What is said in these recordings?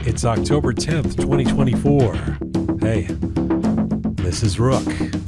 It's October 10th, 2024. Hey, this is Roqe.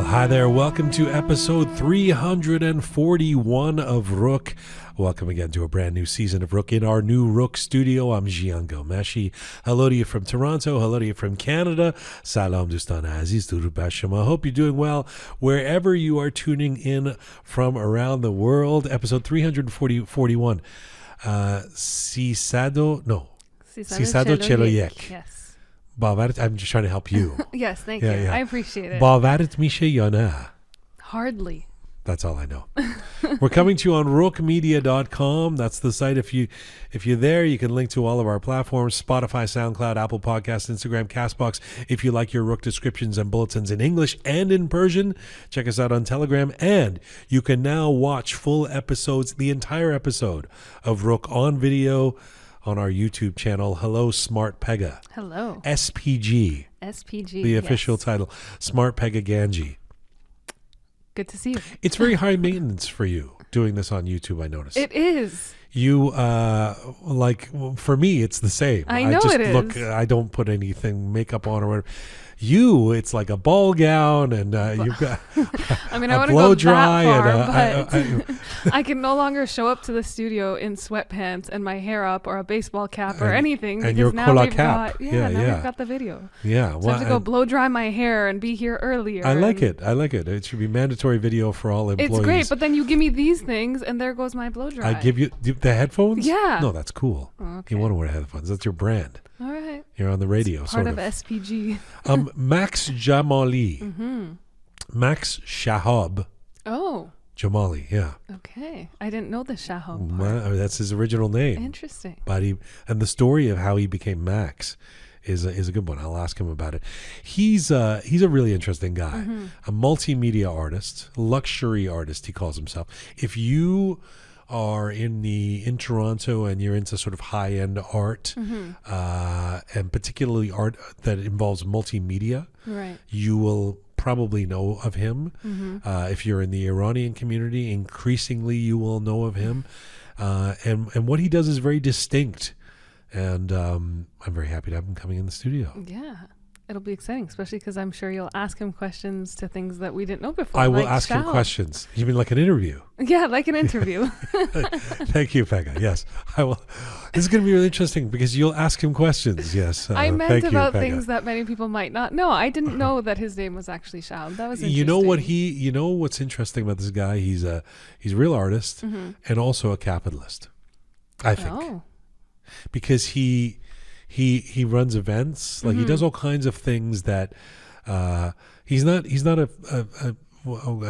Hi there, welcome to episode 341 of Roqe. Welcome again to a brand new season of Roqe in our new Roqe Studio. I'm Jian. Hello to you from Toronto. Hello to you from Canada. Salam Dustan Aziz Durud Bashama. I hope you're doing well wherever you are tuning in from around the world. Episode 341. Cisado Cheloyek. Yes. I'm just trying to help you. Yes, thank you. I appreciate it. Bawarit mishe ya ne? Hardly. That's all I know. We're coming to you on roqemedia.com. That's the site. If you're there, you can link to all of our platforms: Spotify, SoundCloud, Apple Podcasts, Instagram, Castbox. If you like your Roqe descriptions and bulletins in English and in Persian, check us out on Telegram. And you can now watch full episodes, the entire episode of Roqe on video on our YouTube channel. Hello, Smart Pegah. Hello. SPG. The official title. Smart Pegah Ganjavie. Good to see you. It's very high maintenance for you doing this on YouTube, I noticed. It is. You, for me, it's the same. I know just it is. Look, I don't put anything, makeup on or whatever. You, it's like a ball gown and you've got I mean, a I want to blow go dry that far, and but I can no longer show up to the studio in sweatpants and my hair up or a baseball cap or anything. And because your now kola we've cap. got, we've got the video. Yeah. So I have to go blow dry my hair and be here earlier. I like it. It should be mandatory video for all employees. It's great, but then you give me these things and there goes my blow dry. I give you the headphones? Yeah. No, that's cool. Oh, okay. You want to wear headphones. That's your brand. All right. You're on the radio, it's part sort of SPG. Max Jamali. Mm-hmm. Max Shahab. Oh. Jamali, yeah. Okay. I didn't know the Shahab part. That's his original name. Interesting. But and the story of how he became Max is a good one. I'll ask him about it. He's a really interesting guy. Mm-hmm. A multimedia artist, luxury artist, he calls himself. If you are in Toronto and you're into sort of high-end art, mm-hmm. And particularly art that involves multimedia, right, you will probably know of him. Mm-hmm. If you're in the Iranian community, increasingly you will know of him. And what he does is very distinct. And I'm very happy to have him coming in the studio. Yeah. It'll be exciting, especially because I'm sure you'll ask him questions to things that we didn't know before. I will ask him questions. You mean like an interview? Yeah, like an interview. Thank you, Pegah. Yes, I will. This is going to be really interesting because you'll ask him questions. Yes. I meant about things that many people might not know. I didn't know that his name was actually Shahab. That was interesting. You know what's interesting about this guy? He's a real artist, mm-hmm. and also a capitalist, I think. Oh. Because he runs events, like, mm-hmm. he does all kinds of things that he's not a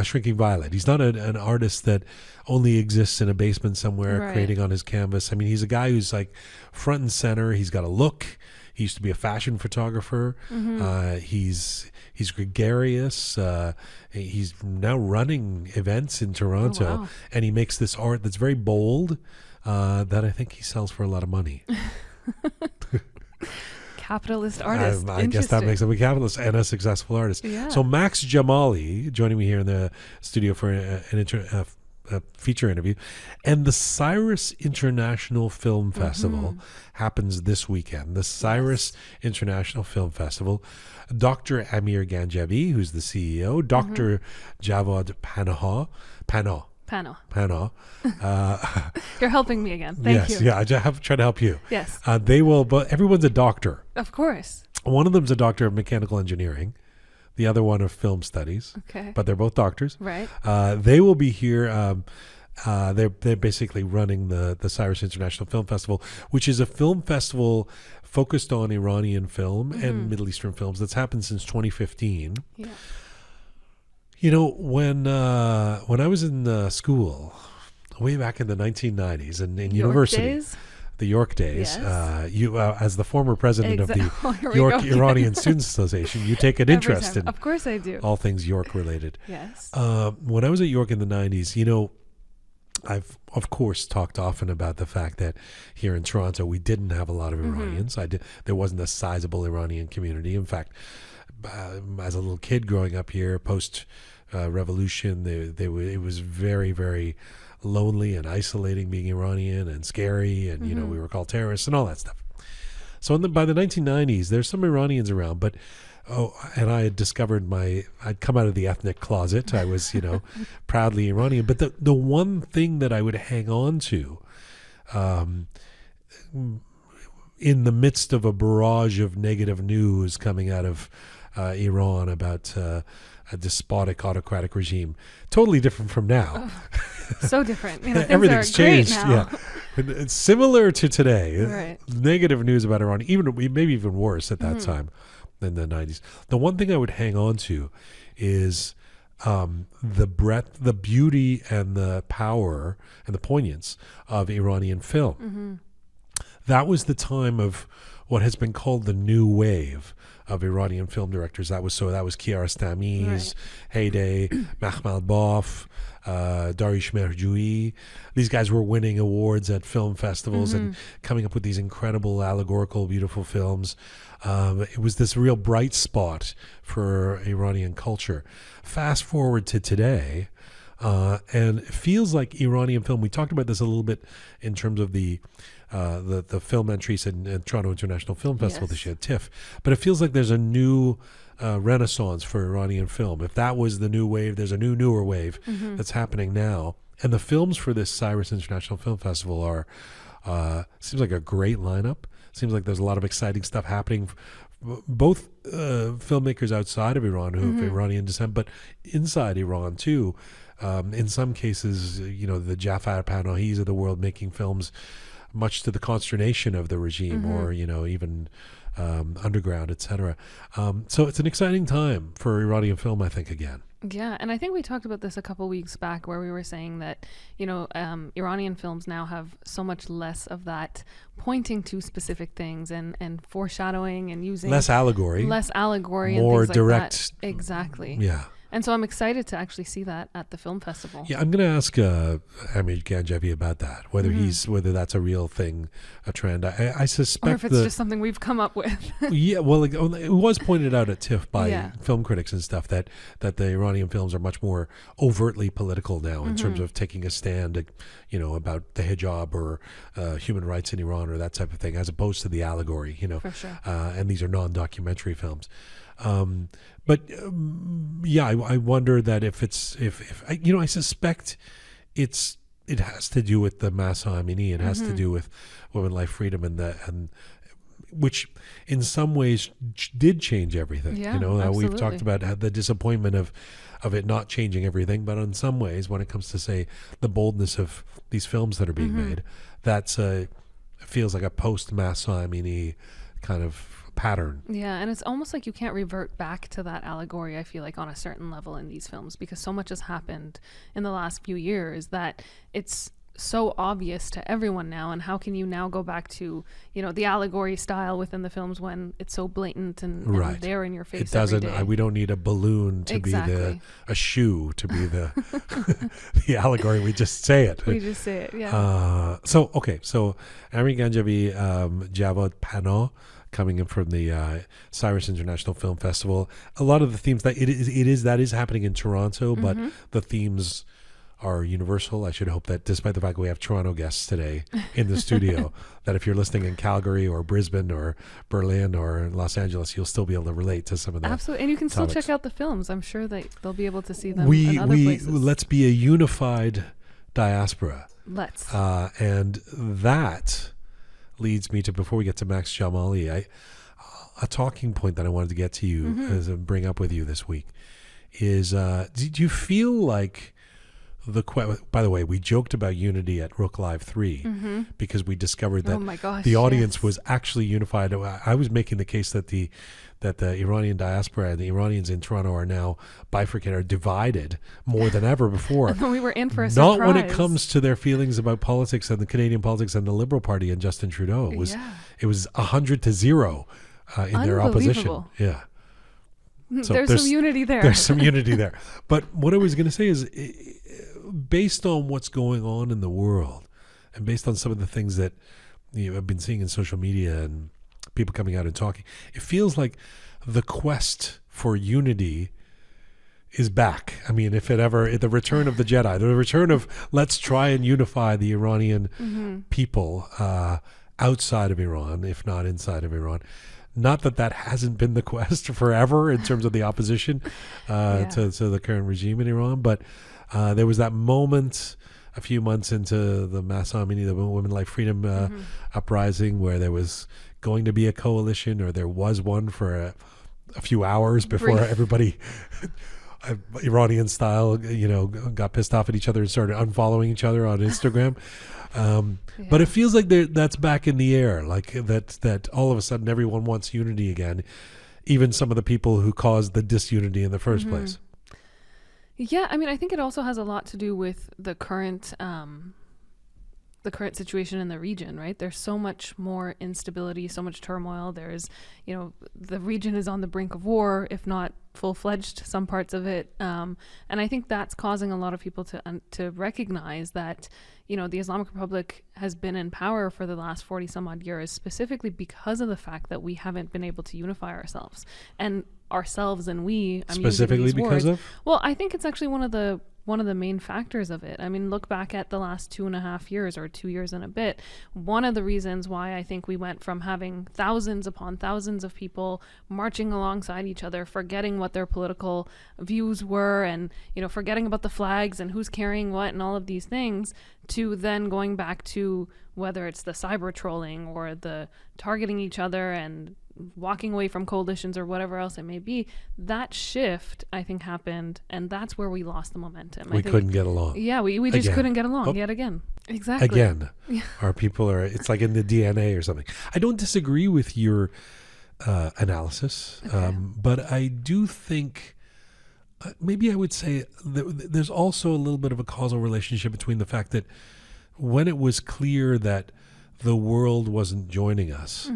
shrinking violet. He's not an artist that only exists in a basement somewhere, right, creating on his canvas. I mean, he's a guy who's like front and center. He's got a look. He used to be a fashion photographer. Mm-hmm. He's gregarious. He's now running events in Toronto. Oh, wow. And he makes this art that's very bold, that I think he sells for a lot of money. Capitalist artist. I guess that makes him a capitalist and a successful artist. Yeah. So Max Jamali joining me here in the studio for a feature interview. And the Cyrus International Film Festival, mm-hmm. happens this weekend. The Cyrus International Film Festival. Dr. Amir Ganjavie, who's the CEO, Dr. Mm-hmm. Javad Panah. You're helping me again. Thank you. Yeah, I have tried to help you. Yes. They will, but everyone's a doctor. Of course. One of them's a doctor of mechanical engineering, the other one of film studies. Okay. But they're both doctors. Right. They will be here. They're basically running the Cyrus International Film Festival, which is a film festival focused on Iranian film, mm-hmm. and Middle Eastern films that's happened since 2015. Yeah. You know, when I was in school, way back in the 1990s, and in university, the York days. Yes. You, as the former president of the Here we York go. Iranian Students Association, you take an Every interest time. in Of course I do. all things York related. Yes. When I was at York in the 90s, I've, of course, talked often about the fact that here in Toronto, we didn't have a lot of Iranians. There wasn't a sizable Iranian community. In fact, as a little kid growing up here, post-revolution, it was very, very lonely and isolating being Iranian and scary. And, we were called terrorists and all that stuff. So by the 1990s, there's some Iranians around, but and I had discovered I'd come out of the ethnic closet. I was, proudly Iranian. But the one thing that I would hang on to, in the midst of a barrage of negative news coming out of Iran about a despotic, autocratic regime, totally different from now. So different. Everything's changed. Now. Yeah, it's similar to today. Right. Negative news about Iran, maybe even worse at that time. In the 90s. The one thing I would hang on to is the breadth, the beauty, and the power and the poignance of Iranian film. That was the time of what has been called the new wave of Iranian film directors. That was Kiarostami's heyday, Mahmoud Baf, Darish Merjoui. These guys were winning awards at film festivals and coming up with these incredible, allegorical, beautiful films. It was this real bright spot for Iranian culture. Fast forward to today, and it feels like Iranian film. We talked about this a little bit in terms of the film entries in Toronto International Film Festival this year, TIFF. But it feels like there's a new renaissance for Iranian film. If that was the new wave, there's a newer wave that's happening now. And the films for this Cyrus International Film Festival are seems like a great lineup. Seems like there's a lot of exciting stuff happening. Both filmmakers outside of Iran who have Iranian descent, but inside Iran too. In some cases, the Jafar Panahis of the world making films much to the consternation of the regime, or even underground, etc. So it's an exciting time for Iranian film, I think, again. Yeah, and I think we talked about this a couple weeks back, where we were saying that Iranian films now have so much less of that pointing to specific things and foreshadowing and using less allegory, more and direct. Like that. Exactly. Yeah. And so I'm excited to actually see that at the film festival. Yeah, I'm going to ask Amir Ganjavie about that, whether that's a real thing, a trend. I suspect, or if it's just something we've come up with. Yeah, well, it was pointed out at TIFF by film critics and stuff that the Iranian films are much more overtly political now in terms of taking a stand, about the hijab or human rights in Iran or that type of thing, as opposed to the allegory. For sure. And these are non-documentary films. But I wonder that if I suspect it has to do with the Mahsa Amini. It has to do with women, life, freedom, and which in some ways did change everything. Yeah, we've talked about the disappointment of it not changing everything, but in some ways, when it comes to, say, the boldness of these films that are being made, that's feels like a post Mahsa Amini kind of pattern. Yeah, and it's almost like you can't revert back to that allegory, I feel like, on a certain level in these films, because so much has happened in the last few years that it's so obvious to everyone now. And how can you now go back to the allegory style within the films when it's so blatant and there in your face? It doesn't. Every day? We don't need a balloon to be a shoe to be the the allegory. We just say it. We just say it. Yeah. So Amir Ganjavie, Javad Panah, coming in from the Cyrus International Film Festival. A lot of the themes that it is happening in Toronto, but the themes are universal. I should hope that, despite the fact that we have Toronto guests today in the studio, that if you're listening in Calgary or Brisbane or Berlin or Los Angeles, you'll still be able to relate to some of that. Absolutely, and you can still check out the films. I'm sure that they'll be able to see them in other places. Let's be a unified diaspora. Let's. And that leads me to, before we get to Max Jamali, a talking point that I wanted to get to you, bring up with you this week, is do you feel like by the way, we joked about unity at Roqe Live 3 because we discovered that the audience was actually unified. I was making the case that the Iranian diaspora and the Iranians in Toronto are now bifurcated, are divided more than ever before. And we were in for a surprise. Not when it comes to their feelings about politics and the Canadian politics and the Liberal Party and Justin Trudeau. It was 100-0 in their opposition. Yeah. So there's some unity there. There's some unity there. But what I was going to say is, based on what's going on in the world and based on some of the things that I've been seeing in social media and people coming out and talking, it feels like the quest for unity is back. I mean, the return of the Jedi, the return of let's try and unify the Iranian people outside of Iran, if not inside of Iran. Not that hasn't been the quest forever in terms of the opposition to the current regime in Iran, but there was that moment a few months into the Mahsa Amini, the Women Life Freedom uprising, where there was going to be a coalition, or there was one for a few hours before everybody, Iranian style, got pissed off at each other and started unfollowing each other on Instagram. But it feels like that's back in the air, like that all of a sudden everyone wants unity again, even some of the people who caused the disunity in the first place. Yeah, I mean, I think it also has a lot to do with the current situation in the region, right? There's so much more instability, so much turmoil. There's, the region is on the brink of war, if not full-fledged, some parts of it. And I think that's causing a lot of people to recognize that, the Islamic Republic has been in power for the last 40 some odd years, specifically because of the fact that we haven't been able to unify ourselves. And ourselves and we, I'm specifically because of? Well, I think it's actually one of the main factors of it. I mean, look back at the last 2.5 years, or 2 years and a bit. One of the reasons why I think we went from having thousands upon thousands of people marching alongside each other, forgetting what their political views were, and forgetting about the flags and who's carrying what and all of these things, to then going back to whether it's the cyber trolling or the targeting each other and walking away from coalitions or whatever else it may be. That shift, I think, happened, and that's where we lost the momentum. We couldn't get along. Yeah, we just couldn't get along yet again. Exactly. Again. Yeah. Our people it's like in the DNA or something. I don't disagree with your analysis, but I do think maybe I would say there's also a little bit of a causal relationship between the fact that when it was clear that the world wasn't joining us,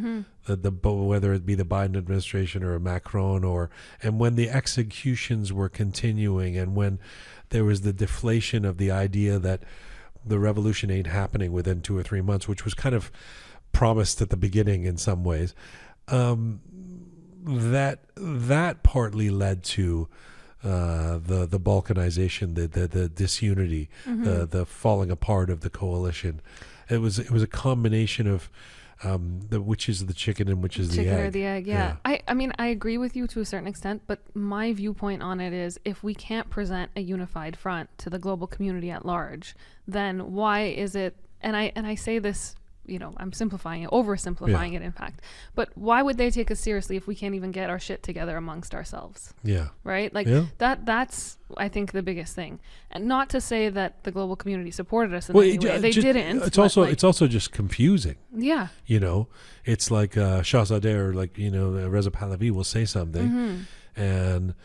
whether it be the Biden administration or Macron, and when the executions were continuing, and when there was the deflation of the idea that the revolution ain't happening within 2 or 3 months, which was kind of promised at the beginning in some ways, that partly led to the balkanization, the disunity, the falling apart of the coalition. It was a combination of which is the chicken and which is the egg. Chicken or the egg, yeah. I mean, I agree with you to a certain extent, but my viewpoint on it is, if we can't present a unified front to the global community at large, then why is it, and I say this, I'm simplifying it, oversimplifying it, in fact, but why would they take us seriously if we can't even get our shit together amongst ourselves? Yeah. Right? Like that's, I think, the biggest thing. And not to say that the global community supported us in any way. They didn't. It's also just confusing. Yeah. It's like Shahzadeh or Reza Pahlavi will say something, and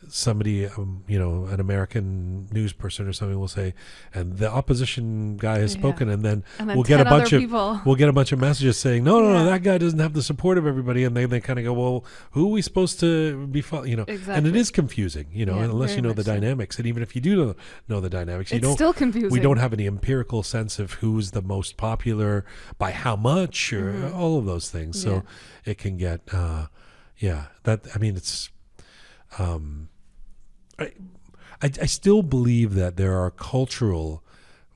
somebody, an American news person or something will say, and the opposition guy has spoken, and then we'll get a bunch of messages saying, no, that guy doesn't have the support of everybody, and they kind of go, well, who are we supposed to be Exactly. And it is confusing, unless you know the dynamics, and even if you do know the dynamics, it's still confusing. We don't have any empirical sense of who's the most popular by how much, or all of those things. So it can get, it's. I still believe that there are cultural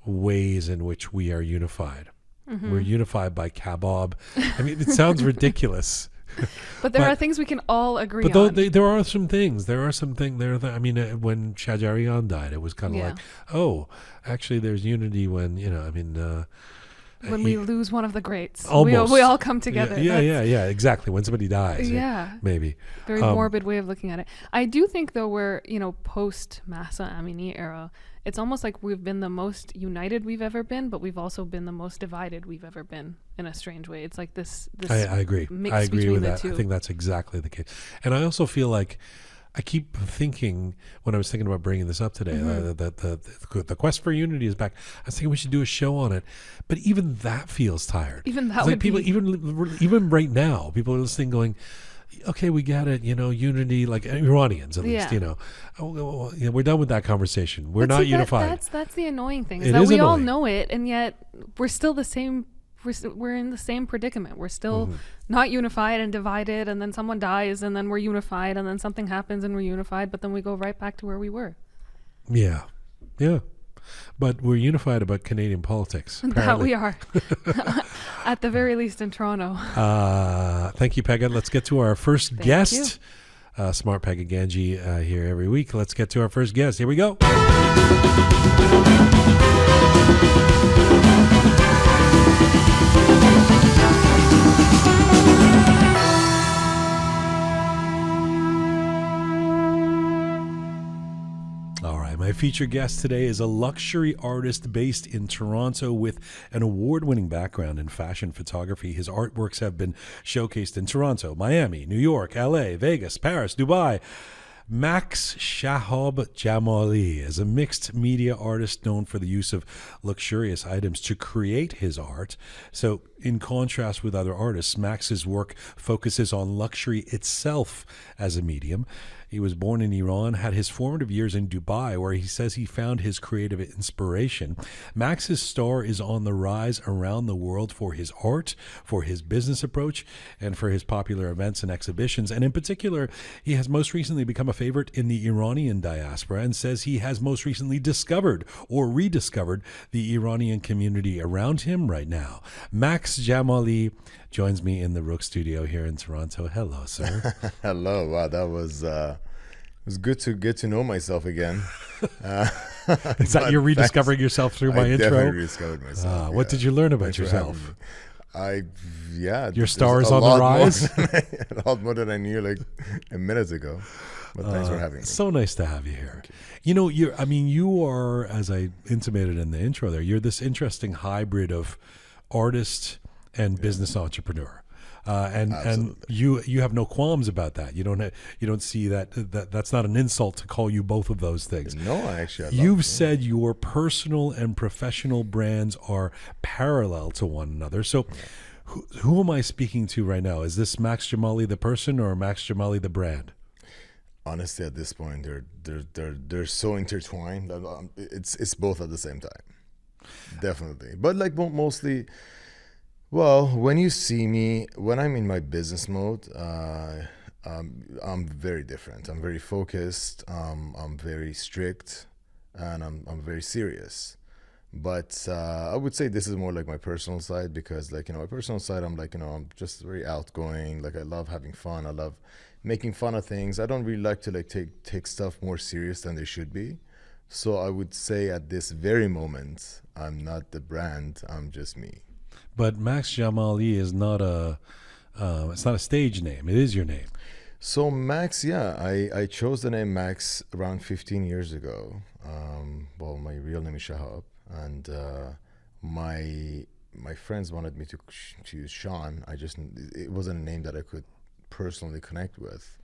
ways in which we are unified. We're unified by kebab. I mean, it sounds ridiculous. But there are things we can all agree on. There are some things. I mean, when Shahjarian died, it was kind of like, oh, actually, there's unity when, when we lose one of the greats. Almost. We all come together. Yeah, exactly. When somebody dies. Yeah. Maybe. Very morbid way of looking at it. I do think, though, we're, post Mahsa Amini era, it's almost like we've been the most united we've ever been, but we've also been the most divided we've ever been in a strange way. It's like this I agree. Mix I agree between with the that. two. I think that's exactly the case. And I also feel like I keep thinking, when I was thinking about bringing this up today, that the quest for unity is back. I was thinking we should do a show on it, but even that feels tired. Even that it's would like people, be... even right now, people are listening, going, "Okay, we get it. Unity, like Iranians, at least. We're done with that conversation. We're not unified." That's the annoying thing. Is that we all know it, and yet we're still the same. We're in the same predicament. We're still not unified and divided, and then someone dies, and then we're unified, and then something happens and we're unified, but then we go right back to where we were. Yeah. But we're unified about Canadian politics. That we are. At the very least in Toronto. Thank you, Pegah. Let's get to our first guest. Smart Pegah Ganjavie here every week. Let's get to our first guest. Here we go. My featured guest today is a luxury artist based in Toronto with an award-winning background in fashion photography. His artworks have been showcased in Toronto, Miami, New York, LA, Vegas, Paris, Dubai. Max Shahab Jamali is a mixed media artist known for the use of luxurious items to create his art. So, in contrast with other artists, Max's work focuses on luxury itself as a medium. He was born in Iran, had his formative years in Dubai, where he says he found his creative inspiration. Max's star is on the rise around the world for his art, for his business approach, and for his popular events and exhibitions. And in particular, he has most recently become a favorite in the Iranian diaspora and says he has most recently discovered or rediscovered the Iranian community around him right now. Max Jamali joins me in the Roqe Studio here in Toronto. Hello, sir. Hello. Wow, that was it was good to get to know myself again. Is that you're rediscovering yourself through my intro? I definitely rediscovered myself. What did you learn about yourself? Your star is on the rise. A lot more than I knew like a minute ago. But thanks for having me. So nice to have you here. You are, as I intimated in the intro there, you're this interesting hybrid of artist and business entrepreneur. And you have no qualms about that. You don't see that's not an insult to call you both of those things. No, actually, you've said your personal and professional brands are parallel to one another. So, who am I speaking to right now? Is this Max Jamali the person or Max Jamali the brand? Honestly, at this point, they're so intertwined. It's both at the same time, definitely. But like mostly. Well, when you see me, when I'm in my business mode, I'm very different. I'm very focused. I'm very strict, and I'm very serious. But I would say this is more like my personal side because, my personal side, I'm just very outgoing. Like I love having fun. I love making fun of things. I don't really like to take stuff more serious than they should be. So I would say at this very moment, I'm not the brand. I'm just me. But Max Jamali is not it's not a stage name. It is your name. So Max, I chose the name Max around 15 years ago. My real name is Shahab, and my friends wanted me to use Sean. It wasn't a name that I could personally connect with.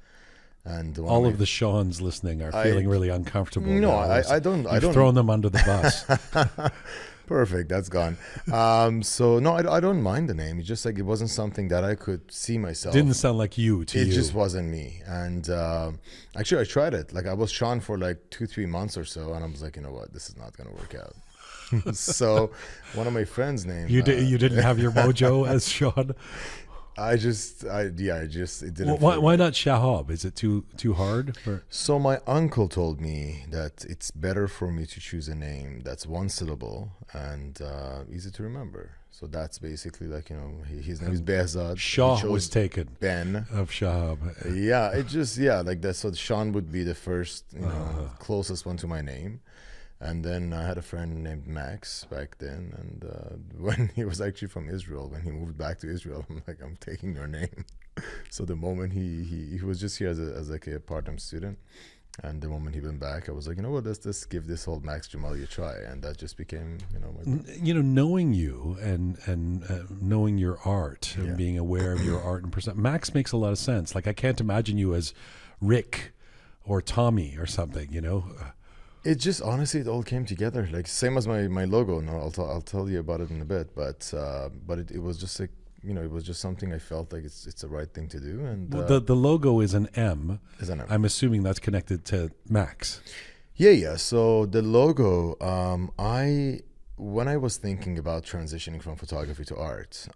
And all of the Seans listening are feeling really uncomfortable. No, I don't. You've thrown them under the bus. Perfect. That's gone. So no, I don't mind the name. It's just like it wasn't something that I could see myself. Didn't sound like you to you. It just wasn't me. And actually, I tried it. Like I was Sean for like 2-3 months or so, and I was like, you know what, this is not going to work out. So one of my friends named you didn't have your mojo as Sean. It didn't. Why not Shahab? Is it too hard? So my uncle told me that it's better for me to choose a name that's one syllable and easy to remember. So that's basically his name is Behzad. Shah was taken. Ben of Shahab. Yeah, like that. So Sean would be the first, closest one to my name. And then I had a friend named Max back then, and when he was actually from Israel, when he moved back to Israel, I'm like, I'm taking your name. So the moment he was just here as like a part-time student, and the moment he went back, I was like, you know what, let's give this whole Max Jamali a try, and that just became, my knowing you and knowing your art and being aware of your art and percent. Max makes a lot of sense. Like I can't imagine you as Rick or Tommy or something, It just honestly, it all came together. Like same as my logo. No, I'll tell you about it in a bit. But it was just like, it was just something I felt like it's the right thing to do. And the logo is an M. Is an M. I'm assuming that's connected to Max. Yeah. So the logo, when I was thinking about transitioning from photography to art,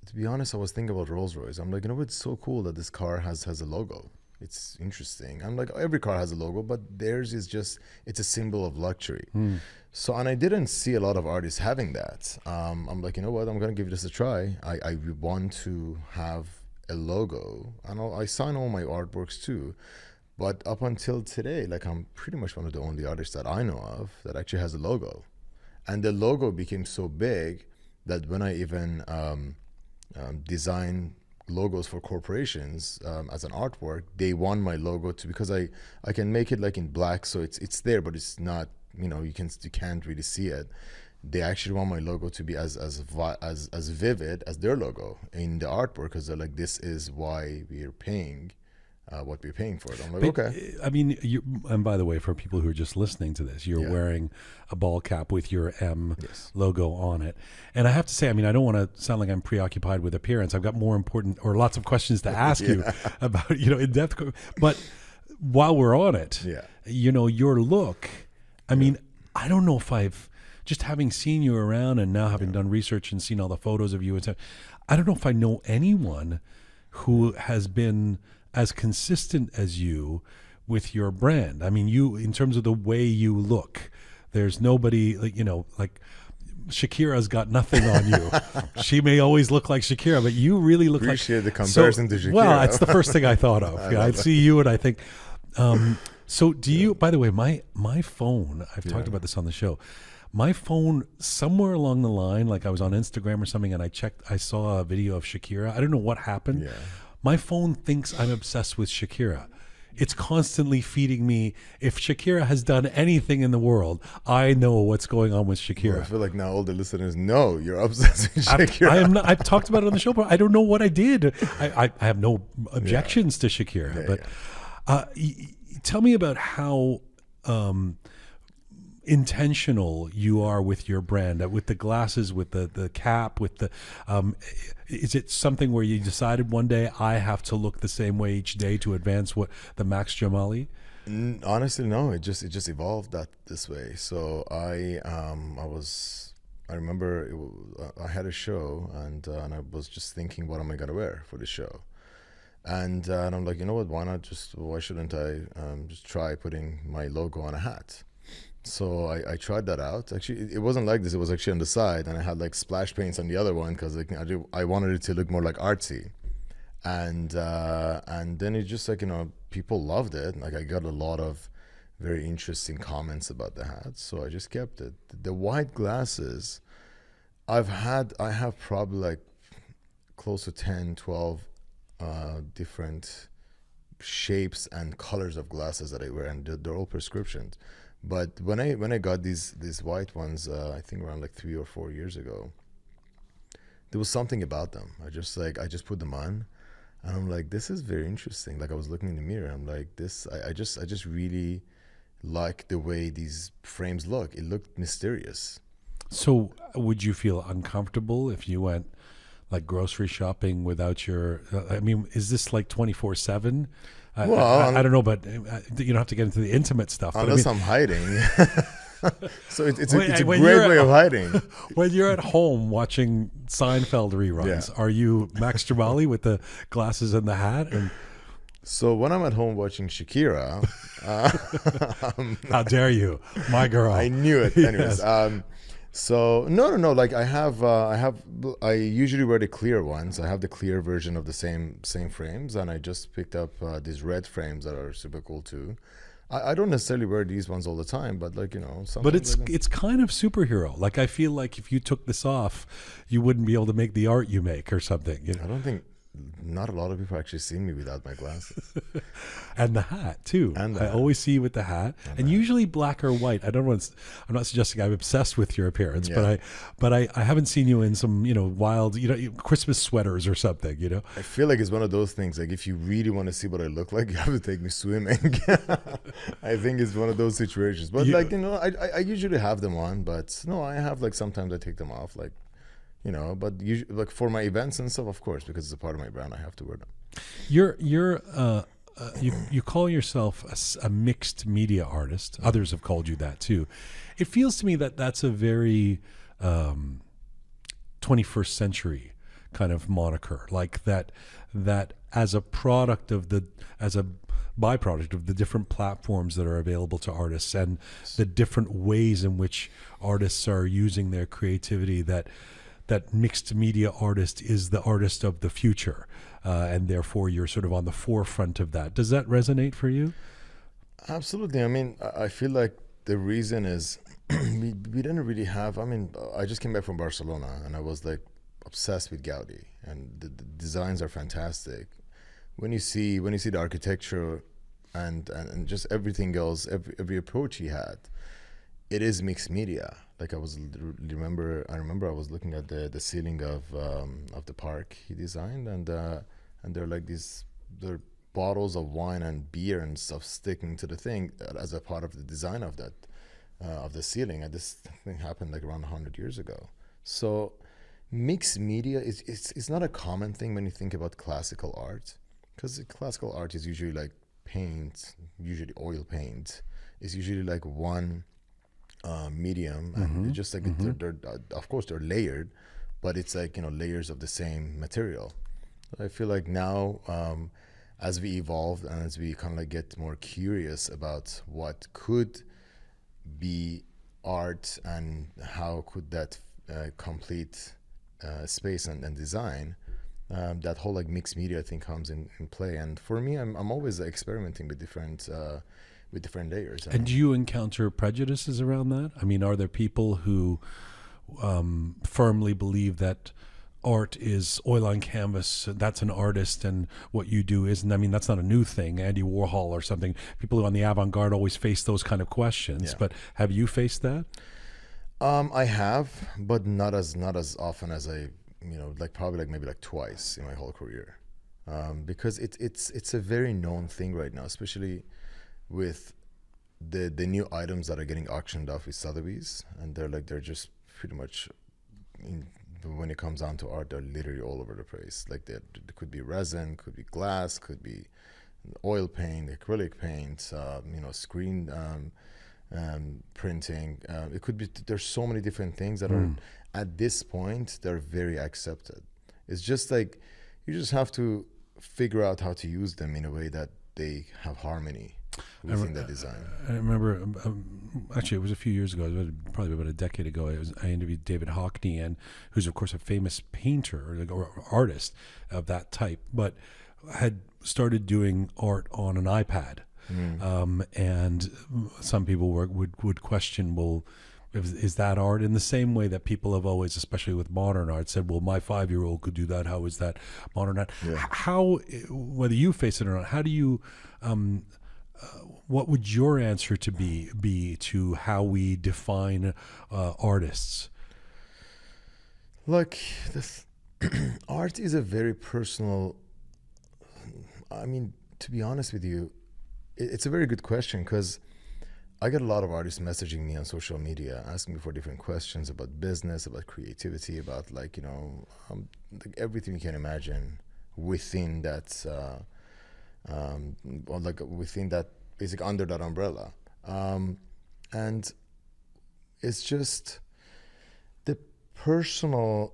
to be honest, I was thinking about Rolls-Royce. I'm like, it's so cool that this car has a logo. It's interesting. I'm like, every car has a logo, but theirs is it's a symbol of luxury. So, and I didn't see a lot of artists having that. I'm like, you know what, I'm going to give this a try. I want to have a logo, and I sign all my artworks too. But up until today, like I'm pretty much one of the only artists that I know of that actually has a logo. And the logo became so big that when I even design logos for corporations as an artwork, they want my logo because I can make it like in black, so it's there, but it's not, you can't really see it. They actually want my logo to be as vivid as their logo in the artwork, because they're like, this is why we're paying what we're paying for it. I'm like, okay. I mean, and by the way, for people who are just listening to this, you're wearing a ball cap with your M logo on it. And I have to say, I mean, I don't want to sound like I'm preoccupied with appearance. I've got more important or lots of questions to ask you about, in depth. But while we're on it, your look, I mean, I don't know if I've, just having seen you around and now having done research and seen all the photos of you and stuff, I don't know if I know anyone who has been as consistent as you with your brand. I mean, you, in terms of the way you look, there's nobody like Shakira's got nothing on you. She may always look like Shakira, but you really look Appreciate like... the comparison to Shakira. Well, it's the first thing I thought of. I see you and I think... so do you... By the way, my phone, I've talked about this on the show, my phone, somewhere along the line, like I was on Instagram or something and I saw a video of Shakira. I don't know what happened. My phone thinks I'm obsessed with Shakira. It's constantly feeding me. If Shakira has done anything in the world, I know what's going on with Shakira. Well, I feel like now all the listeners know you're obsessed with Shakira. I am not, I've talked about it on the show, but I don't know what I did. I have no objections to Shakira. Tell me about how intentional you are with your brand, with the glasses, with the cap, with the is it something where you decided one day I have to look the same way each day to advance what the Max Jamali? Honestly, no. It just evolved this way. So I remember I had a show and I was just thinking, what am I gonna wear for the show? And I'm like, you know what? Why shouldn't I just try putting my logo on a hat? So I tried that out. Actually, it wasn't like this. It was actually on the side, and I had like splash paints on the other one because I wanted it to look more like artsy. And then it just like, people loved it. Like I got a lot of very interesting comments about the hat, so I just kept it. The white glasses, I have probably like close to 10, 12 different shapes and colors of glasses that I wear, and they're all prescriptions. But when I got these white ones, I think around like 3 or 4 years ago, there was something about them. I just put them on, and I'm like, this is very interesting. Like I was looking in the mirror, I'm like, I just really like the way these frames look. It looked mysterious. So would you feel uncomfortable if you went like grocery shopping without your? I mean, is this like 24/7? Well, I don't know, but you don't have to get into the intimate stuff. Unless I'm hiding. So it's a great way of hiding. When you're at home watching Seinfeld reruns, are you Max Jamali with the glasses and the hat? So when I'm at home watching Shakira, how dare you, my girl? I knew it. Anyways, so no. Like I usually wear the clear ones. I have the clear version of the same frames, and I just picked up these red frames that are super cool too. I don't necessarily wear these ones all the time, but like, you know, but it's kind of superhero. Like, I feel like if you took this off, you wouldn't be able to make the art you make or something. You know? I don't think, not a lot of people actually see me without my glasses. And the hat too. And I always see you with the hat, and usually black or white. I'm not suggesting I'm obsessed with your appearance, but I haven't seen you in some, you know, wild, you know, Christmas sweaters or something, you know. I feel like it's one of those things, like if you really want to see what I look like, you have to take me swimming. I think it's one of those situations. But like, you know, I usually have them on, but no, I have like sometimes I take them off, like, you know, but usually, like for my events and stuff, of course, because it's a part of my brand, I have to wear them. You call yourself a mixed media artist. Others have called you that too. It feels to me that that's a very 21st century kind of moniker, like that as a byproduct of the different platforms that are available to artists and the different ways in which artists are using their creativity, that mixed media artist is the artist of the future, and therefore you're sort of on the forefront of that. Does that resonate for you? Absolutely. I mean, I feel like the reason is we didn't really have, I mean, I just came back from Barcelona and I was like obsessed with Gaudi, and the designs are fantastic. When you see the architecture and just everything else, every approach he had, it is mixed media. Like I remember I was looking at the ceiling of the park he designed, and they're like they're bottles of wine and beer and stuff sticking to the thing as a part of the design of that of the ceiling. And this thing happened like around 100 years ago. So mixed media it's not a common thing when you think about classical art, because classical art is usually like paint, usually oil paint. It's usually like one medium, and it's just like they're of course they're layered, but it's like, you know, layers of the same material. I feel like now as we evolve and as we kind of like get more curious about what could be art and how could that complete space and design, that whole like mixed media thing comes in play. And for me, I'm always experimenting with different layers. And do you encounter prejudices around that? I mean, are there people who firmly believe that art is oil on canvas, that's an artist, and what you do isn't? I mean, that's not a new thing. Andy Warhol or something. People who are on the avant-garde always face those kind of questions. Yeah. But have you faced that? I have, but not as often as I, you know, like probably like maybe like twice in my whole career, because it's a very known thing right now, especially with the new items that are getting auctioned off with Sotheby's, and they're just pretty much, when it comes down to art, they're literally all over the place. Like there could be resin, could be glass, could be oil paint, acrylic paint, you know, screen printing. It could be, there's so many different things that are at this point they're very accepted. It's just like you just have to figure out how to use them in a way that they have harmony within the design. I remember, actually, it was a few years ago, probably about a decade ago. I interviewed David Hockney, and who's of course a famous painter or artist of that type, but had started doing art on an iPad. And some people would question, well, is that art? In the same way that people have always, especially with modern art, said, well, my 5-year-old could do that. How is that modern art? Yeah. How, whether you face it or not, how do you, what would your answer to be to how we define artists? Like, art is a very personal, I mean, to be honest with you, it's a very good question, because I get a lot of artists messaging me on social media, asking me for different questions about business, about creativity, about like, you know, like everything you can imagine within that, or like within that, basically under that umbrella. And it's just the personalizing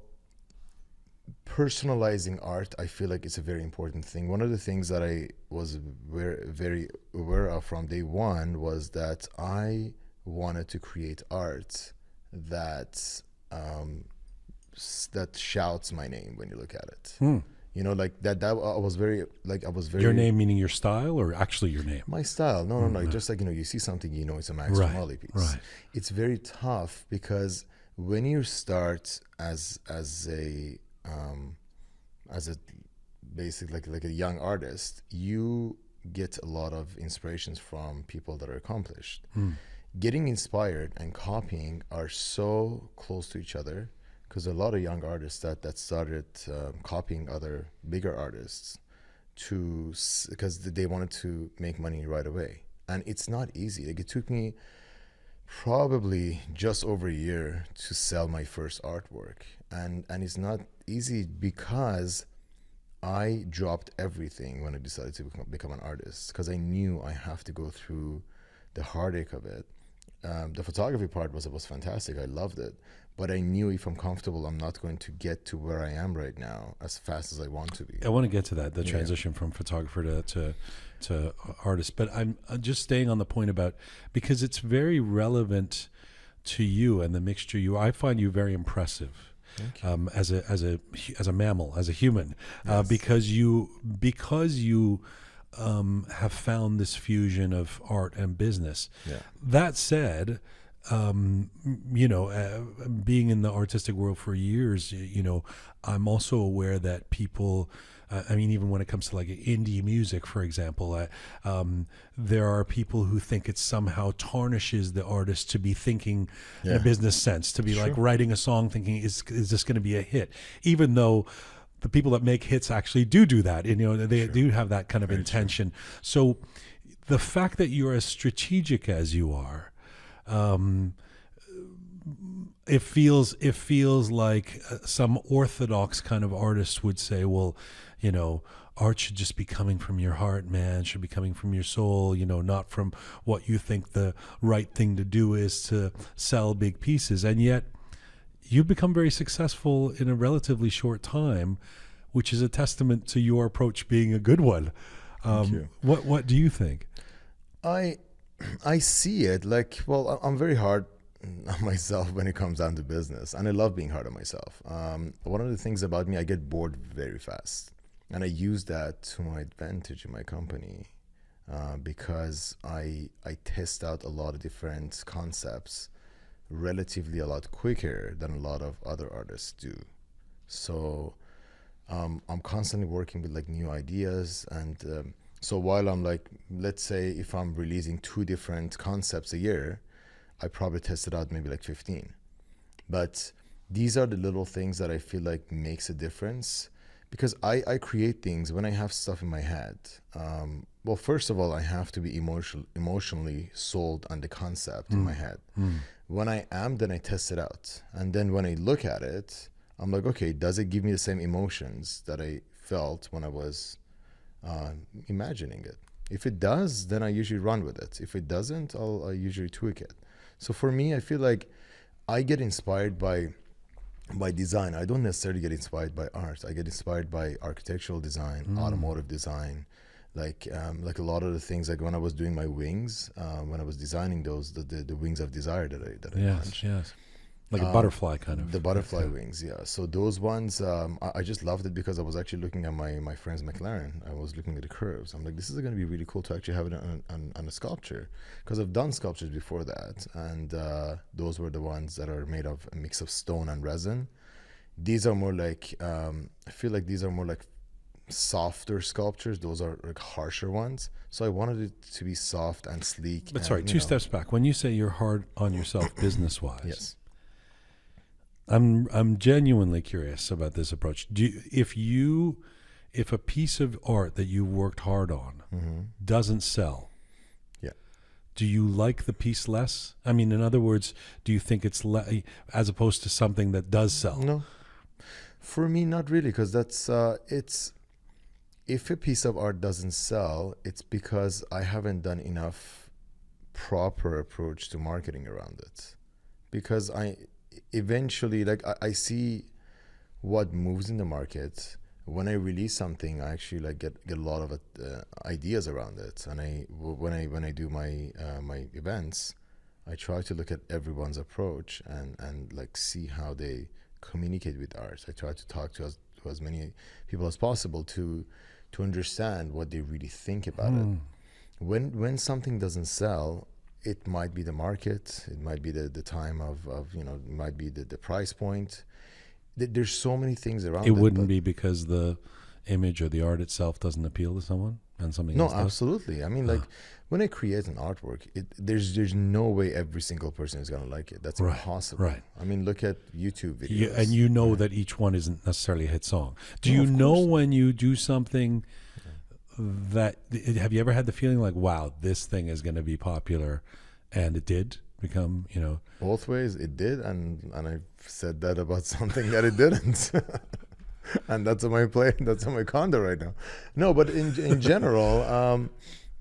art. I feel like it's a very important thing. One of the things that I was very aware of from day one was that I wanted to create art that that shouts my name when you look at it. You like that I was very Your name meaning your style, or actually your name? My style. No. Just like, you see something, it's a Max Jamali piece. Right. It's very tough because when you start as a basic like a young artist, you get a lot of inspirations from people that are accomplished. Getting inspired and copying are so close to each other, because a lot of young artists that started copying other bigger artists because they wanted to make money right away. And it's not easy. Like, it took me probably just over a year to sell my first artwork, and it's not easy because I dropped everything when I decided to become an artist, because I knew I have to go through the heartache of it. The photography part was fantastic. I loved it, but I knew if I'm comfortable, I'm not going to get to where I am right now as fast as I want to be. I want to get to that, the transition from photographer to artist, but I'm just staying on the point about, because it's very relevant to you and the mixture. I find you very impressive. As a mammal, as a human, because you have found this fusion of art and business. That said, being in the artistic world for years, I'm also aware that people, even when it comes to like indie music, for example, there are people who think it somehow tarnishes the artist to be thinking in a business sense, to be like writing a song thinking, is this going to be a hit? Even though the people that make hits actually do that, they do have that kind of intention. So the fact that you're as strategic as you are, it feels like some orthodox kind of artists would say, well, art should just be coming from your heart, man, should be coming from your soul, not from what you think the right thing to do is to sell big pieces. And yet you've become very successful in a relatively short time, which is a testament to your approach being a good one. Thank you. What do you think? I see it like, well, I'm very hard on myself when it comes down to business, and I love being hard on myself. One of the things about me, I get bored very fast, and I use that to my advantage in my company, because I test out a lot of different concepts relatively a lot quicker than a lot of other artists do. So I'm constantly working with like new ideas, and so while I'm like, let's say if I'm releasing 2 different concepts a year, I probably tested out maybe like 15. But these are the little things that I feel like makes a difference, because I create things when I have stuff in my head. Well, first of all, I have to be emotionally sold on the concept in my head. When I am, then I test it out. And then when I look at it, I'm like, okay, does it give me the same emotions that I felt when I was imagining it? If it does, then I usually run with it. If it doesn't, I usually tweak it. So for me, I feel like I get inspired by design. I don't necessarily get inspired by art. I get inspired by architectural design, automotive design, like a lot of the things, like when I was doing my wings, when I was designing those, the wings of desire that I launched. Yes. Like a butterfly kind of. The butterfly wings, yeah. So those ones, I just loved it because I was actually looking at my friend's McLaren. I was looking at the curves. I'm like, this is going to be really cool to actually have it on a sculpture, because I've done sculptures before that, and those were the ones that are made of a mix of stone and resin. These are more like, I feel like these are more like softer sculptures. Those are like harsher ones. So I wanted it to be soft and sleek. But sorry, 2 steps back. When you say you're hard on yourself business-wise, yes. I'm genuinely curious about this approach. If a piece of art that you worked hard on doesn't sell, do you like the piece less? I mean, in other words, do you think it's as opposed to something that does sell? No, for me, not really, because that's it's. If a piece of art doesn't sell, it's because I haven't done enough proper approach to marketing around it, because eventually, like I see what moves in the market. When I release something, I actually like get a lot of ideas around it. And when I do my my events, I try to look at everyone's approach and like see how they communicate with art. I try to talk to as to as many people as possible to understand what they really think about it. When something doesn't sell, it might be the market, it might be the time of it might be the price point. There's so many things around it. It wouldn't be because the image or the art itself doesn't appeal to someone and something else does? Absolutely. I mean, like when I create an artwork, there's no way every single person is going to like it. That's impossible. Right. I mean, look at YouTube videos. And you know that each one isn't necessarily a hit song. Do you know when you do something that, have you ever had the feeling like, wow, this thing is going to be popular, and it did become, Both ways it did, and I've said that about something that it didn't. And that's on my condo right now. No, but in general,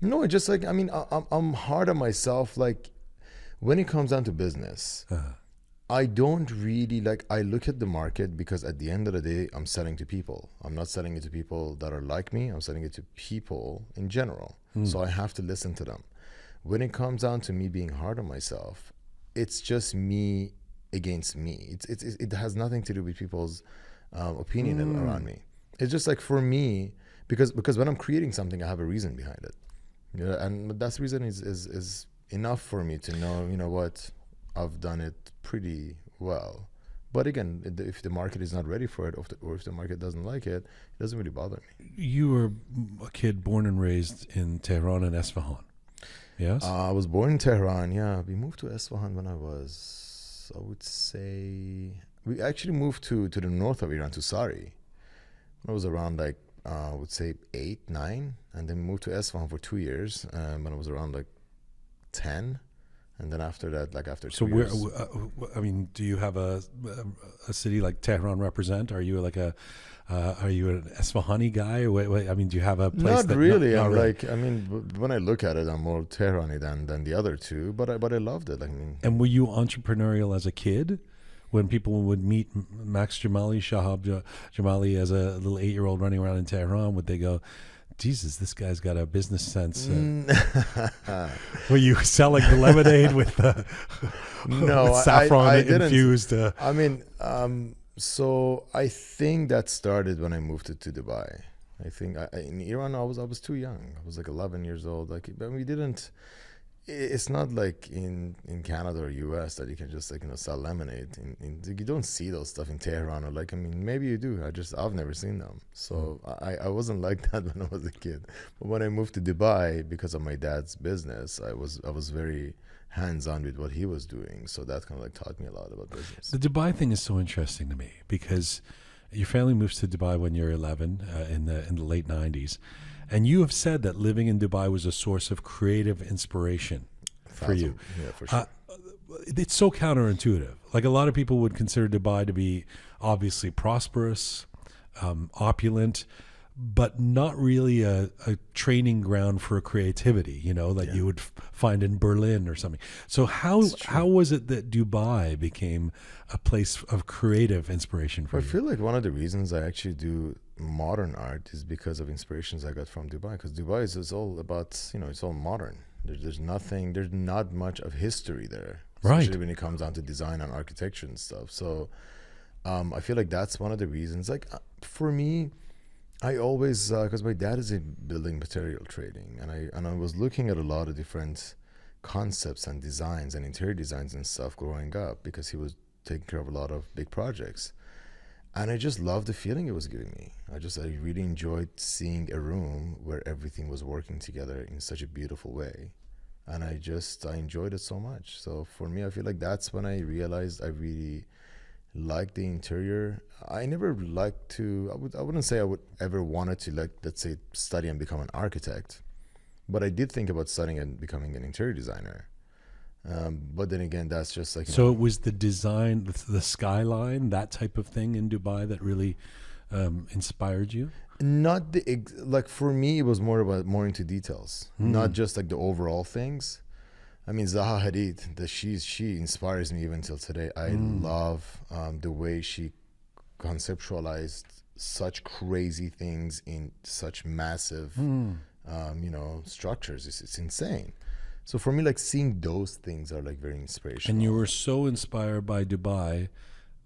no, it's just like, I mean, I'm hard on myself. Like when it comes down to business, I don't really I look at the market, because at the end of the day, I'm selling to people. I'm not selling it to people that are like me. I'm selling it to people in general. So I have to listen to them. When it comes down to me being hard on myself, it's just me against me. It has nothing to do with people's opinion around me. It's just like, for me, because when I'm creating something, I have a reason behind it. And that reason is enough for me to know, what, I've done it pretty well. But again, if the market is not ready for it, or if the market doesn't like it, it doesn't really bother me. You were a kid born and raised in Tehran and Esfahan. Yes? I was born in Tehran, yeah. We moved to Esfahan when I would say, we actually moved to the north of Iran, to Sari. When I was around I would say 8, 9, and then moved to Esfahan for 2 years when I was around 10. And then after that, after 2 years. So I mean, do you have a city like Tehran represent? Are you are you an Esfahani guy? I mean, do you have a place? Not really. I'm I mean, when I look at it, I'm more Tehrani than the other two. But I loved it. I mean. And were you entrepreneurial as a kid? When people would meet Max Jamali, Shahab Jamali as a little 8-year-old running around in Tehran, would they go, Jesus, this guy's got a business sense? Were you selling the lemonade with saffron I didn't. infused? I mean, so I think that started when I moved to Dubai. I think in Iran, I was too young. I was 11 years old. But we didn't. It's not like in Canada or US that you can just sell lemonade. You don't see those stuff in Tehran, or I mean, maybe you do. I've never seen them. So I wasn't like that when I was a kid. But when I moved to Dubai, because of my dad's business, I was very hands-on with what he was doing. So that kind of taught me a lot about business. The Dubai thing is so interesting to me, because your family moves to Dubai when you're 11 in the late 90s. And you have said that living in Dubai was a source of creative inspiration for you. Yeah, for sure. It's so counterintuitive. A lot of people would consider Dubai to be obviously prosperous, opulent, but not really a training ground for creativity, you would find in Berlin or something. So how was it that Dubai became a place of creative inspiration for you? I feel like one of the reasons I actually do modern art is because of inspirations I got from Dubai, because Dubai is all about, it's all modern. There's not much of history there, especially when it comes down to design and architecture and stuff. So I feel like that's one of the reasons. For me, I always, because my dad is in building material trading, and I was looking at a lot of different concepts and designs and interior designs and stuff growing up, because he was taking care of a lot of big projects. And I just loved the feeling it was giving me. I really enjoyed seeing a room where everything was working together in such a beautiful way. And I enjoyed it so much. So for me, I feel like that's when I realized I really liked the interior. I never liked to, I wouldn't say I would ever wanted to, let's say, study and become an architect. But I did think about studying and becoming an interior designer. But then again, that's just So it was the design, the skyline, that type of thing in Dubai that really inspired you? Not for me, it was more into details, not just the overall things. I mean, Zaha Hadid, she inspires me even till today. I love the way she conceptualized such crazy things in such massive, structures. It's insane. So for me, seeing those things are very inspirational. And you were so inspired by Dubai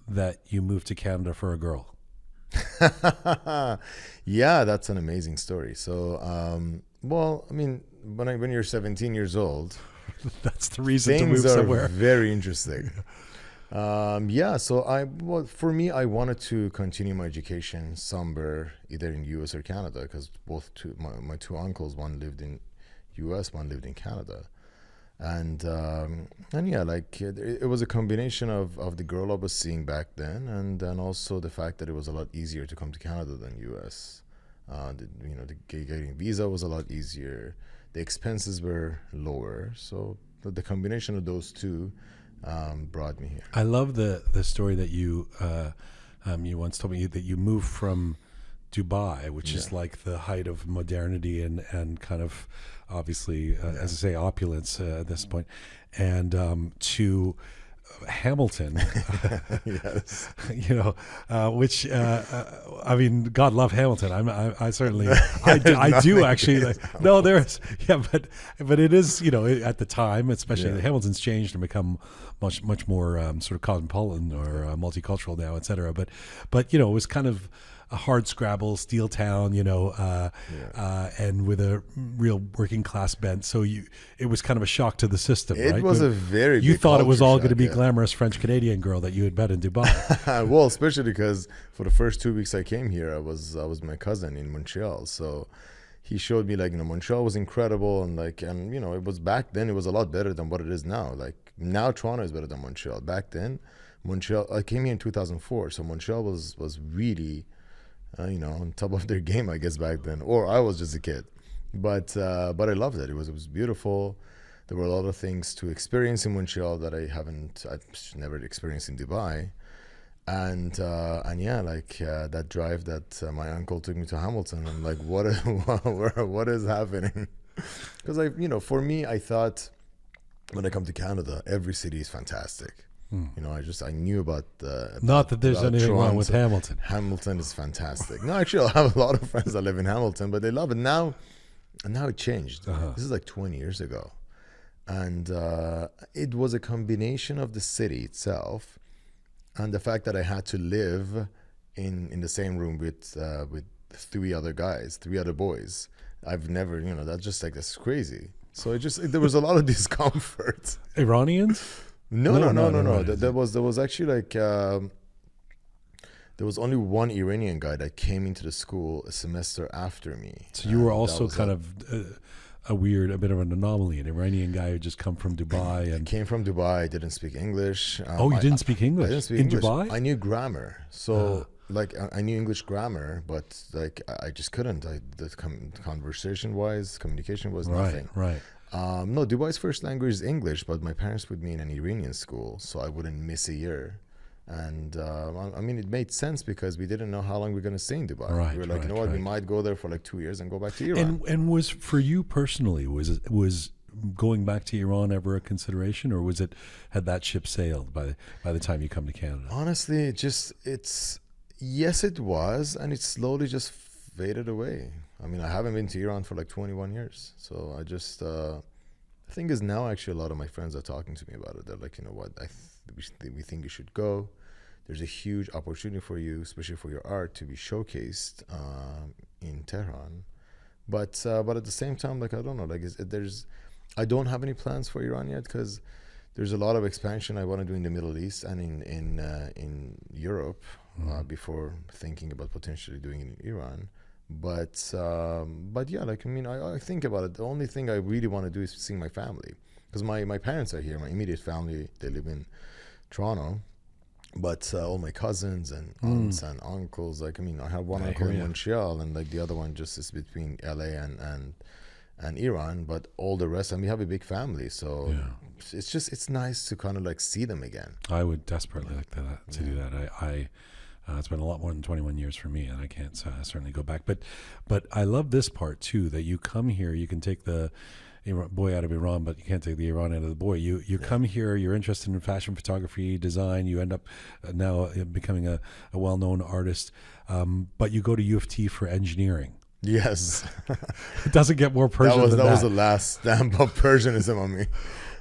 that you moved to Canada for a girl. Yeah, that's an amazing story. So, well, I mean, when you're 17 years old, That's the reason to move things are somewhere. very interesting. Yeah, so for me, I wanted to continue my education somewhere, either in US or Canada, because my two uncles, one lived in US, one lived in Canada. And yeah, like it was a combination of the girl I was seeing back then, and then also the fact that it was a lot easier to come to Canada than US. The getting visa was a lot easier. The expenses were lower. So the combination of those two brought me here. I love the story that you once told me that you moved from Dubai, which is like the height of modernity and kind of obviously, as I say, opulence at this point, and to Hamilton, Yes. which I mean, God love Hamilton. I certainly, I do actually. No, there's but it is at the time, especially Hamilton's changed and become much more sort of cosmopolitan or multicultural now, etc. But it was kind of a hard scrabble, steel town, and with a real working class bent. So it was kind of a shock to the system, right? It was a very You big thought it was culture all shock, going to be glamorous French Canadian girl that you had met in Dubai. Well, especially because for the first 2 weeks I came here, I was with my cousin in Montreal. So he showed me Montreal was incredible, and it was back then, it was a lot better than what it is now. Like now Toronto is better than Montreal. Back then, Montreal, I came here in 2004, so Montreal was really on top of their game, I guess, back then, or I was just a kid, but I loved it. It was beautiful. There were a lot of things to experience in Montreal that I've never experienced in Dubai, and yeah, that drive that my uncle took me to Hamilton. I'm like, what is happening? Because for me, I thought when I come to Canada, every city is fantastic. I knew about not that there's anything Toronto. wrong with Hamilton. Hamilton is fantastic. No, actually, I have a lot of friends that live in Hamilton, but they love it now. And now it changed. This is like 20 years ago, and it was a combination of the city itself and the fact that I had to live in the same room with three other boys. I've never, that's just that's crazy. So there was a lot of discomfort. Iranians? No. There was actually there was only one Iranian guy that came into the school a semester after me. So you were also kind of a bit of an anomaly, an Iranian guy who just come from Dubai and came from Dubai, didn't speak English. You didn't speak English? I didn't speak English. Dubai? I knew grammar. So I knew English grammar, but I just couldn't. Conversation-wise, communication was nothing. Right. No, Dubai's first language is English, but my parents put me in an Iranian school, so I wouldn't miss a year. And it made sense because we didn't know how long we were going to stay in Dubai. Right, we were like, we might go there for 2 years and go back to Iran. And was for you personally, was going back to Iran ever a consideration, or had that ship sailed by the time you come to Canada? Honestly, yes, it was, and it slowly just faded away. I haven't been to Iran for 21 years. So I just, the thing is now actually a lot of my friends are talking to me about it. They're like, you know what, we think you should go. There's a huge opportunity for you, especially for your art, to be showcased in Tehran. But at the same time, I don't know, I don't have any plans for Iran yet because there's a lot of expansion I want to do in the Middle East and in Europe before thinking about potentially doing it in Iran. But yeah, I think about it. The only thing I really want to do is see my family, because my parents are here. My immediate family, they live in Toronto, but all my cousins and aunts and uncles, I have one uncle in Montreal, and the other one just is between LA and Iran. But all the rest, we have a big family, so it's nice to kind of see them again. I would desperately like to do that. It's been a lot more than 21 years for me, and I can't certainly go back. But I love this part too, that you come here, you can take the boy out of Iran, but you can't take the Iran out of the boy. You come here, you're interested in fashion photography, design. You end up now becoming a well-known artist, but you go to U of T for engineering. Yes. It doesn't get more Persian than that. That was the last stamp of Persianism on me.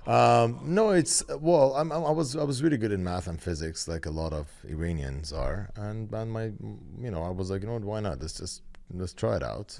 No, it's well. I was really good in math and physics, like a lot of Iranians are, and my, I was like, why not? Let's try it out.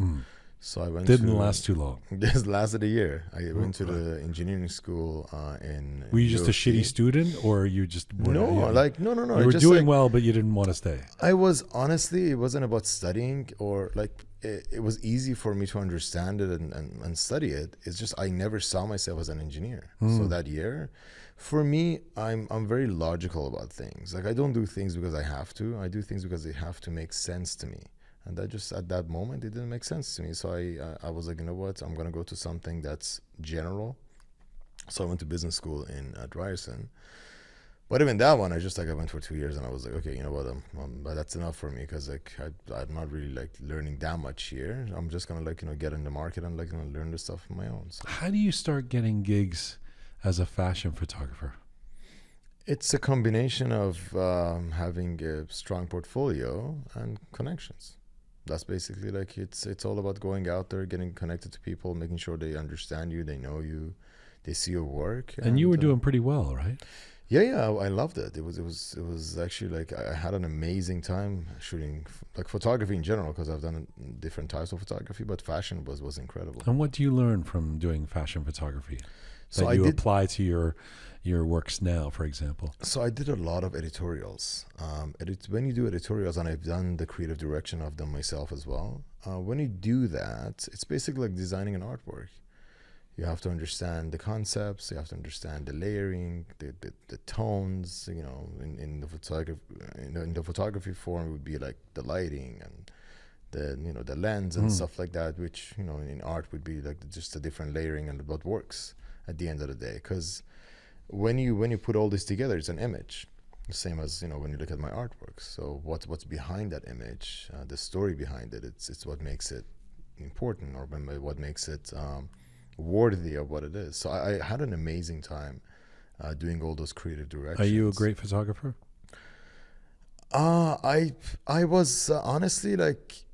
So I went. Didn't last too long. This lasted a year. I went to the engineering school in. Were you just a shitty student, or you just were, no? No. You were doing well, but you didn't want to stay. I was honestly. It wasn't about studying or like. It was easy for me to understand it and study it. It's just I never saw myself as an engineer. So that year, for me, I'm very logical about things. Like I don't do things because I have to. I do things because they have to make sense to me. And that just at that moment it didn't make sense to me. So I was like, you know what? I'm gonna go to something that's general. So I went to business school at Ryerson. But even that one, I went for 2 years and I was like, okay, you know what, but that's enough for me because like I'm not really like learning that much here. I'm just gonna get in the market and learn this stuff on my own. So. How do you start getting gigs as a fashion photographer? It's a combination of having a strong portfolio and connections. That's basically like it's all about going out there, getting connected to people, making sure they understand you, they know you, they see your work. And you were doing pretty well, right? Yeah, I loved it. It was actually like I had an amazing time shooting like photography in general because I've done different types of photography, but fashion was incredible. And what do you learn from doing fashion photography that you apply to your works now, for example? So I did a lot of editorials. When you do editorials, and I've done the creative direction of them myself as well. When you do that, it's basically like designing an artwork. You have to understand the concepts. You have to understand the layering, the tones. In the photography form, it would be like the lighting and the lens and stuff like that. Which in art would be like just a different layering and what works at the end of the day. Because when you put all this together, it's an image. The same as when you look at my artworks. So what's behind that image, the story behind it. It's what makes it important, or what makes it. Worthy of what it is. So I had an amazing time doing all those creative directions. Are you a great photographer? I was honestly like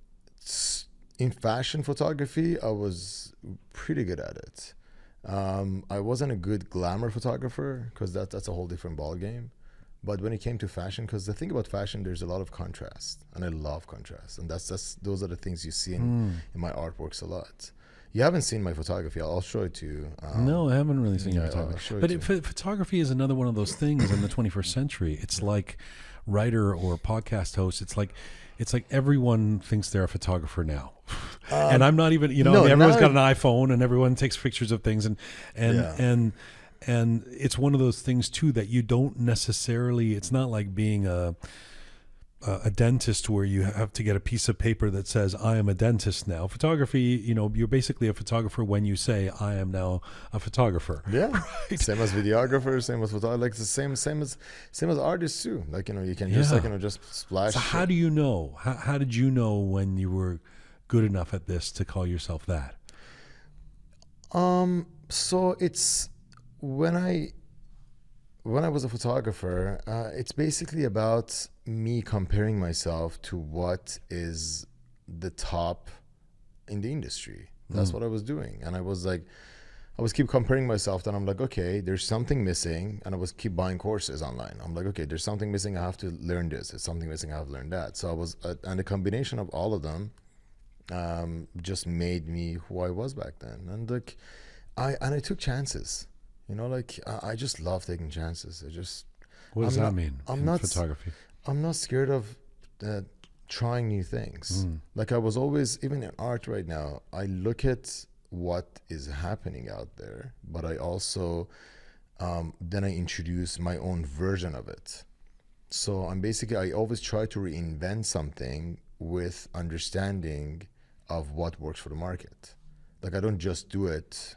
in fashion photography, I was pretty good at it. I wasn't a good glamour photographer because that's a whole different ball game. But when it came to fashion, because the thing about fashion, there's a lot of contrast, and I love contrast, and those are the things you see in my artworks a lot. You haven't seen my photography. I'll show it to you. No, I haven't really seen your photography. But photography is another one of those things in the 21st century. It's like writer or podcast host. It's like everyone thinks they're a photographer now. And I'm not even, everyone's got an iPhone and everyone takes pictures of things. And it's one of those things, too, that you don't necessarily, it's not like being a dentist where you have to get a piece of paper that says I am a dentist now. Photography, you're basically a photographer when you say I am now a photographer. Yeah, right? Same as videographers, same as photographers, like the same as artists too. Like you can just just splash. So how do you know? How did you know when you were good enough at this to call yourself that? So it's when I was a photographer, it's basically about me comparing myself to what is the top in the industry. That's what I was doing. And I was keep comparing myself. Then I'm like, okay, there's something missing. And I was keep buying courses online. I'm like, okay, there's something missing. I have to learn this. There's something missing. I have to learn that. So I was, and the combination of all of them just made me who I was back then. And like, I took chances. I just love taking chances. What does that mean in photography? I'm not scared of trying new things. Like I was always, even in art right now, I look at what is happening out there, but I also, then I introduce my own version of it. So I always try to reinvent something with understanding of what works for the market. Like I don't just do it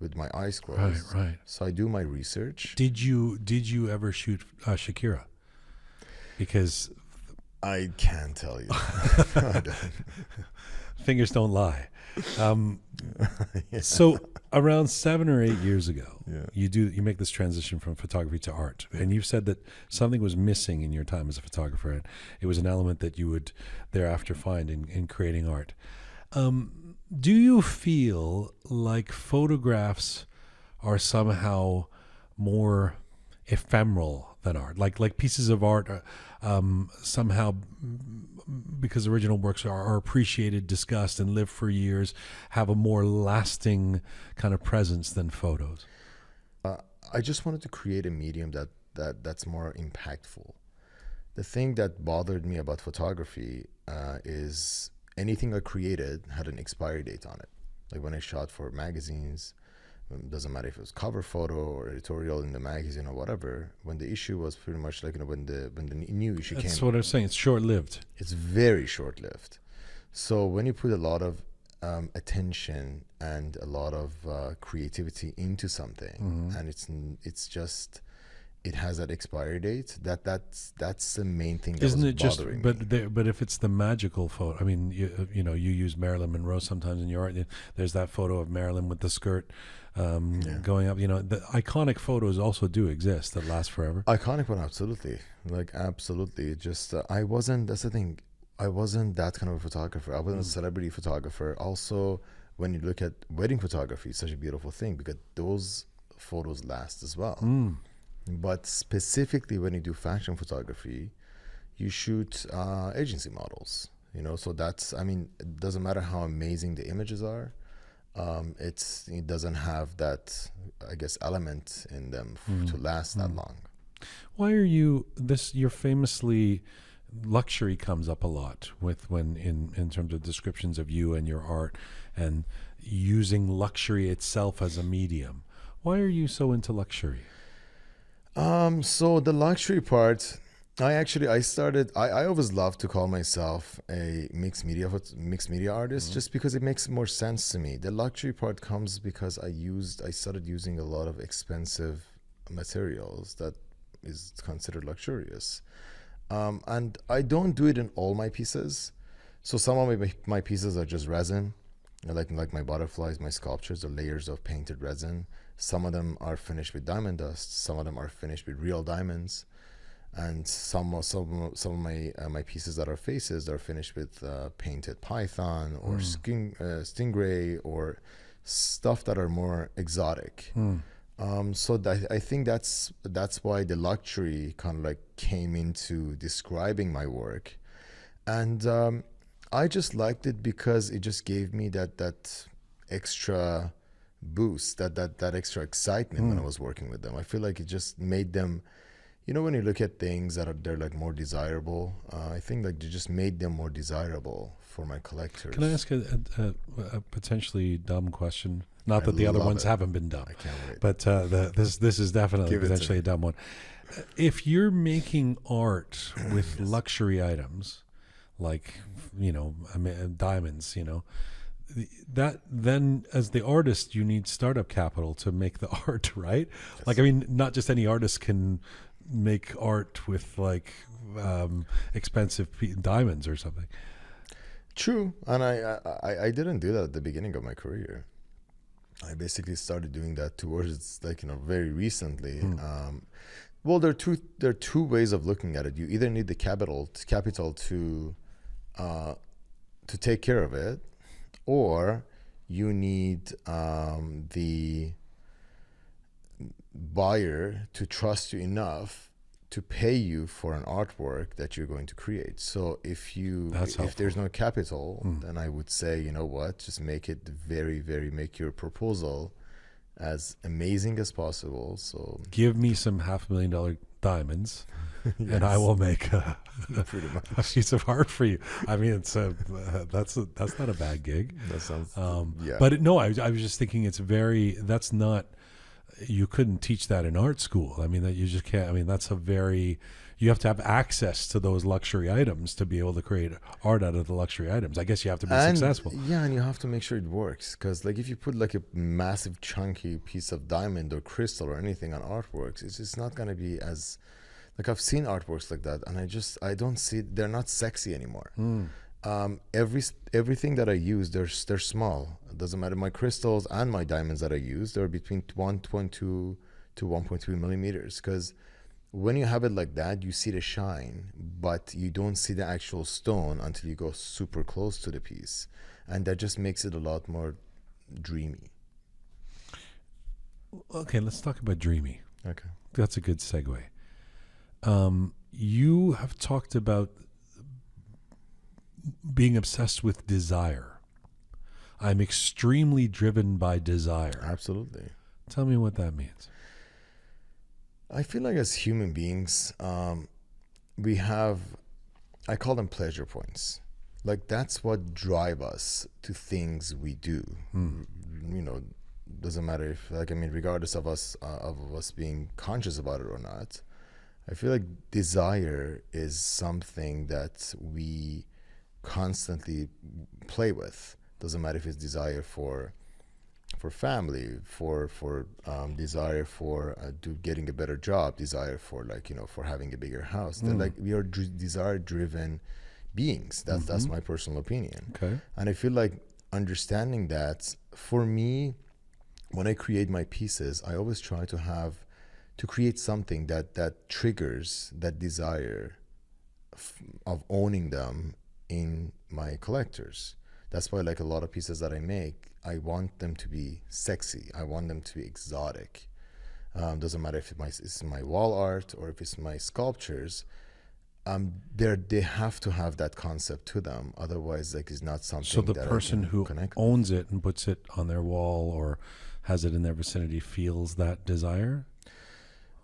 with my eyes closed. Right. So I do my research. Did you ever shoot Shakira? Because I can't tell you. Fingers don't lie. So around 7 or 8 years ago, you make this transition from photography to art, and you've said that something was missing in your time as a photographer, and it was an element that you would thereafter find in creating art. Do you feel like photographs are somehow more ephemeral than art. Like pieces of art somehow, because original works are appreciated, discussed, and live for years, have a more lasting kind of presence than photos. I just wanted to create a medium that's more impactful. The thing that bothered me about photography is anything I created had an expiry date on it. Like when I shot for magazines, it doesn't matter if it was cover photo or editorial in the magazine or whatever. When the issue was pretty much like, when the new issue came. That's what I was saying. It's short-lived. It's very short-lived. So when you put a lot of attention and a lot of creativity into something, and it's just, it has that expiry date. That's the main thing. Isn't it just? Me. But if it's the magical photo, I mean, you know, you use Marilyn Monroe sometimes in your art. There's that photo of Marilyn with the skirt going up. You know, the iconic photos also do exist that last forever. Iconic one, absolutely. Like absolutely. Just I wasn't. That's the thing. I wasn't that kind of a photographer. I wasn't a celebrity photographer. Also, when you look at wedding photography, it's such a beautiful thing because those photos last as well. But specifically when you do fashion photography, you shoot agency models, you know, so that's, I mean, it doesn't matter how amazing the images are. It doesn't have that, I guess, element in them to last that long. Why are you're famously, luxury comes up a lot in terms of descriptions of you and your art and using luxury itself as a medium. Why are you so into luxury? So the luxury part, I always loved to call myself a mixed media artist, just because it makes more sense to me. The luxury part comes because I started using a lot of expensive materials that is considered luxurious. And I don't do it in all my pieces. So some of my pieces are just resin, like my butterflies, my sculptures are layers of painted resin. Some of them are finished with diamond dust. Some of them are finished with real diamonds, and some of my pieces that are faces are finished with painted python or stingray or stuff that are more exotic. So I think that's why the luxury kind of like came into describing my work, and I just liked it because it just gave me that extra boost, that extra excitement when I was working with them. I feel like it just made them, you know, when you look at things that they're like more desirable, I think like they just made them more desirable for my collectors. Can I ask a potentially dumb question? Not that the other ones haven't been dumb. I can't wait. But this is definitely potentially a dumb one. If you're making art with luxury items, like, you know, diamonds, you know, that then as the artist you need startup capital to make the art, right? Yes. Like, I mean, not just any artist can make art with like expensive diamonds or something. True. And I didn't do that at the beginning of my career. I basically started doing that towards, like, you know, very recently. Well, there are two ways of looking at it. You either need the capital to take care of it, or you need the buyer to trust you enough to pay you for an artwork that you're going to create. So if there's no capital, then I would say, you know what, just make it make your proposal as amazing as possible. So give me some $500,000 diamonds, yes, and I will make a piece of art for you. I mean, it's that's not a bad gig. That sounds yeah. But I was just thinking that's not, you couldn't teach that in art school. I mean, that you just can't. I mean, you have to have access to those luxury items to be able to create art out of the luxury items. I guess you have to be successful. Yeah, and you have to make sure it works. Because like if you put like a massive chunky piece of diamond or crystal or anything on artworks, it's just not going to be as, like, I've seen artworks like that, and I don't see, they're not sexy anymore. Everything that I use, they're small. It doesn't matter. My crystals and my diamonds that I use, they're between 1.2 to 1.3 millimeters. Because when you have it like that, you see the shine, but you don't see the actual stone until you go super close to the piece, and that just makes it a lot more dreamy. Okay, let's talk about dreamy. Okay. That's a good segue. You have talked about being obsessed with desire. I'm extremely driven by desire. Absolutely. Tell me what that means. I feel like as human beings, we have, I call them pleasure points. Like that's what drive us to things we do. You know, doesn't matter if, like, I mean, regardless of us being conscious about it or not, I feel like desire is something that we constantly play with. Doesn't matter if it's desire for family, for desire for getting a better job, desire for, like, you know, for having a bigger house. They're like, we are desire driven beings. That's my personal opinion. Okay. And I feel like understanding that, for me, when I create my pieces, I always try to create something that triggers that desire of owning them in my collectors. That's why, like, a lot of pieces that I make, I want them to be sexy. I want them to be exotic. Doesn't matter if it's my wall art or if it's my sculptures. They have to have that concept to them. Otherwise, like, it's not something. So the that person who connect owns it and puts it on their wall or has it in their vicinity feels that desire.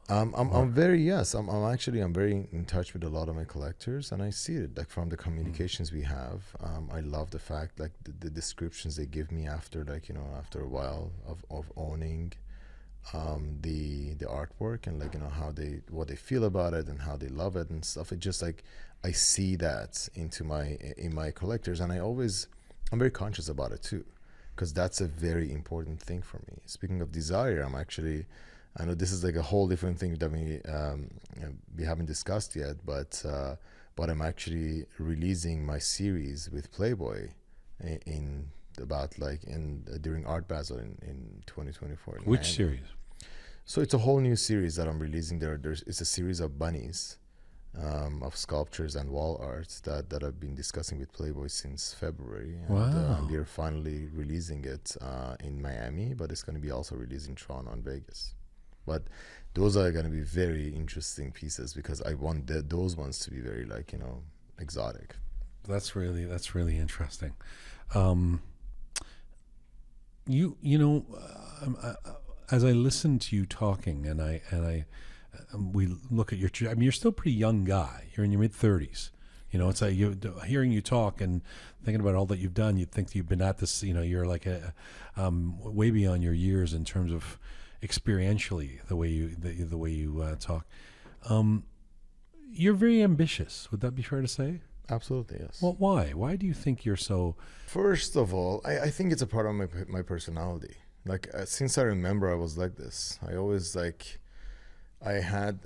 I'm very in touch with a lot of my collectors, and I see it, like, from the communications we have. I love the fact, like, the descriptions they give me after, like, you know, after a while of owning the artwork, and, like, you know, what they feel about it and how they love it and stuff. It just, like, I see that in my collectors, and I'm very conscious about it too, because that's a very important thing for me. Speaking of desire, I know this is like a whole different thing that we haven't discussed yet, but I'm actually releasing my series with Playboy during Art Basel in 2024. Which series? So it's a whole new series that I'm releasing. It's a series of bunnies, of sculptures and wall arts that I've been discussing with Playboy since February. And we're finally releasing it in Miami, but it's going to be also released in Toronto and Vegas. But those are going to be very interesting pieces, because I want those ones to be very, like, you know, exotic. That's really interesting. As I listen to you talking, and we look at you're still a pretty young guy. You're in your mid-30s. You know, it's like hearing you talk and thinking about all that you've done. You'd think you've been at this. You know, you're like way beyond your years in terms of experientially the way you talk. You're very ambitious. Would that be fair to say? Absolutely, yes. Well, why? Why do you think you're so? First of all, I think it's a part of my personality. Like, since I remember, I was like this. I always, like, I had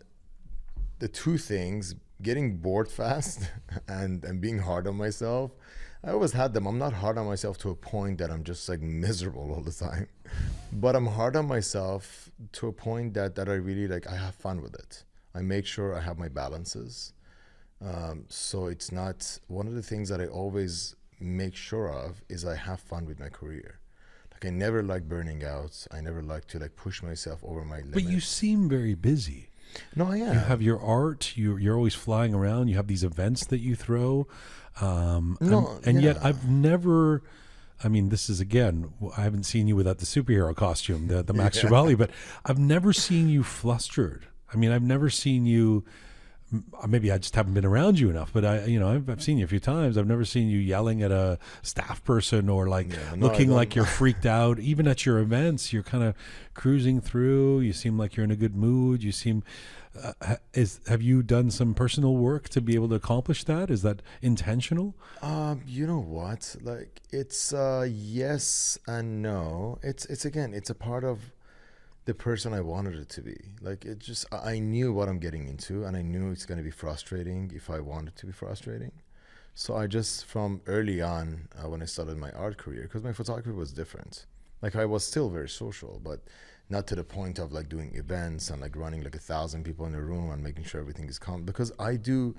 the two things: getting bored fast and being hard on myself. I always had them. I'm not hard on myself to a point that I'm just, like, miserable all the time, but I'm hard on myself to a point that I really, like, I have fun with it. I make sure I have my balances. So it's not, one of the things that I always make sure of is I have fun with my career. Like, I never like burning out. I never like to, like, push myself over my limits. But you seem very busy. No, I am. You have your art. You're always flying around. You have these events that you throw. Yet I've never. I mean, this is, again, I haven't seen you without the superhero costume, the Max Jamali, but I've never seen you flustered. I mean, I've never seen you. Maybe I just haven't been around you enough, but I've seen you a few times. I've never seen you yelling at a staff person or looking like you're freaked out. Even at your events, you're kind of cruising through. You seem like you're in a good mood. You seem. Have you done some personal work to be able to accomplish that? Is that intentional? You know what? Like, it's yes and no. It's a part of the person I wanted it to be. Like, it just, I knew what I'm getting into, and I knew it's going to be frustrating if I want it to be frustrating. So I just, from early on, when I started my art career, because my photography was different. Like, I was still very social, but not to the point of, like, doing events and, like, running, like, 1,000 people in a room and making sure everything is calm. Because I do,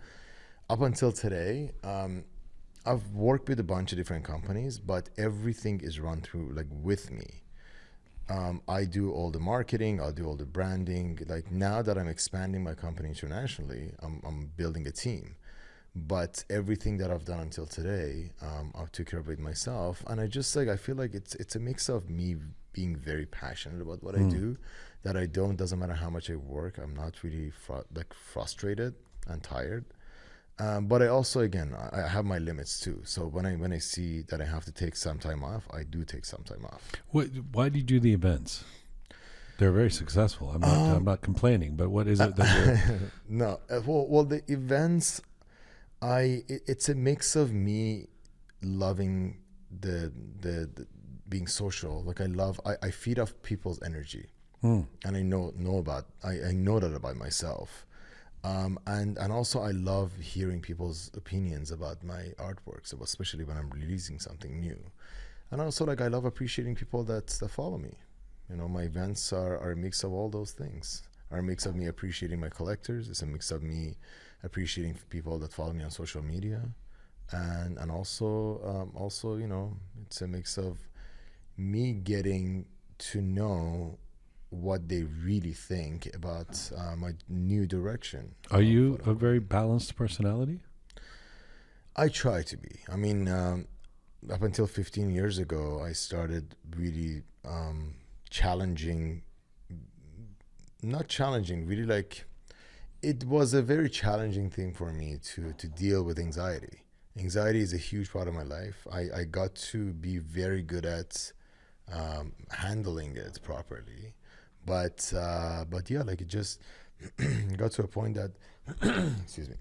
up until today, I've worked with a bunch of different companies, but everything is run through, like, with me. I do all the marketing, I'll do all the branding. Like now that I'm expanding my company internationally, I'm building a team. But everything that I've done until today, I took care of it myself. And I just like, I feel like it's a mix of me being very passionate about what I do, that doesn't matter how much I work, I'm not really frustrated and tired. But I also, again, I have my limits too. So when I see that I have to take some time off, I do take some time off. Why do you do the events? They're very successful. I'm not complaining, but what is it that No, well, the events, it's a mix of me loving the being social. Like I feed off people's energy, and I know that about myself. And also I love hearing people's opinions about my artworks, especially when I'm releasing something new. And also like I love appreciating people that follow me. You know, my events are a mix of all those things. Are a mix of me appreciating my collectors. It's a mix of me appreciating people that follow me on social media, and also you know, it's a mix of me getting to know what they really think about my new direction. Are you a very balanced personality? I try to be. I mean, up until 15 years ago, I started really really like, it was a very challenging thing for me to deal with anxiety. Anxiety is a huge part of my life. I got to be very good at handling it properly. But yeah, like it just got to a point that excuse me.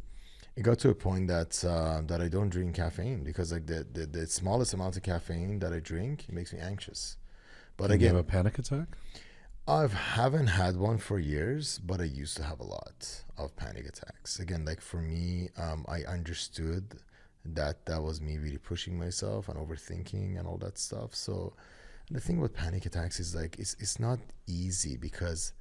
It got to a point that I don't drink caffeine, because like the smallest amount of caffeine that I drink, it makes me anxious. But again, you have a panic attack? I haven't had one for years, but I used to have a lot of panic attacks. Again, like for me, I understood that was me really pushing myself and overthinking and all that stuff. So the thing with panic attacks is like it's not easy, because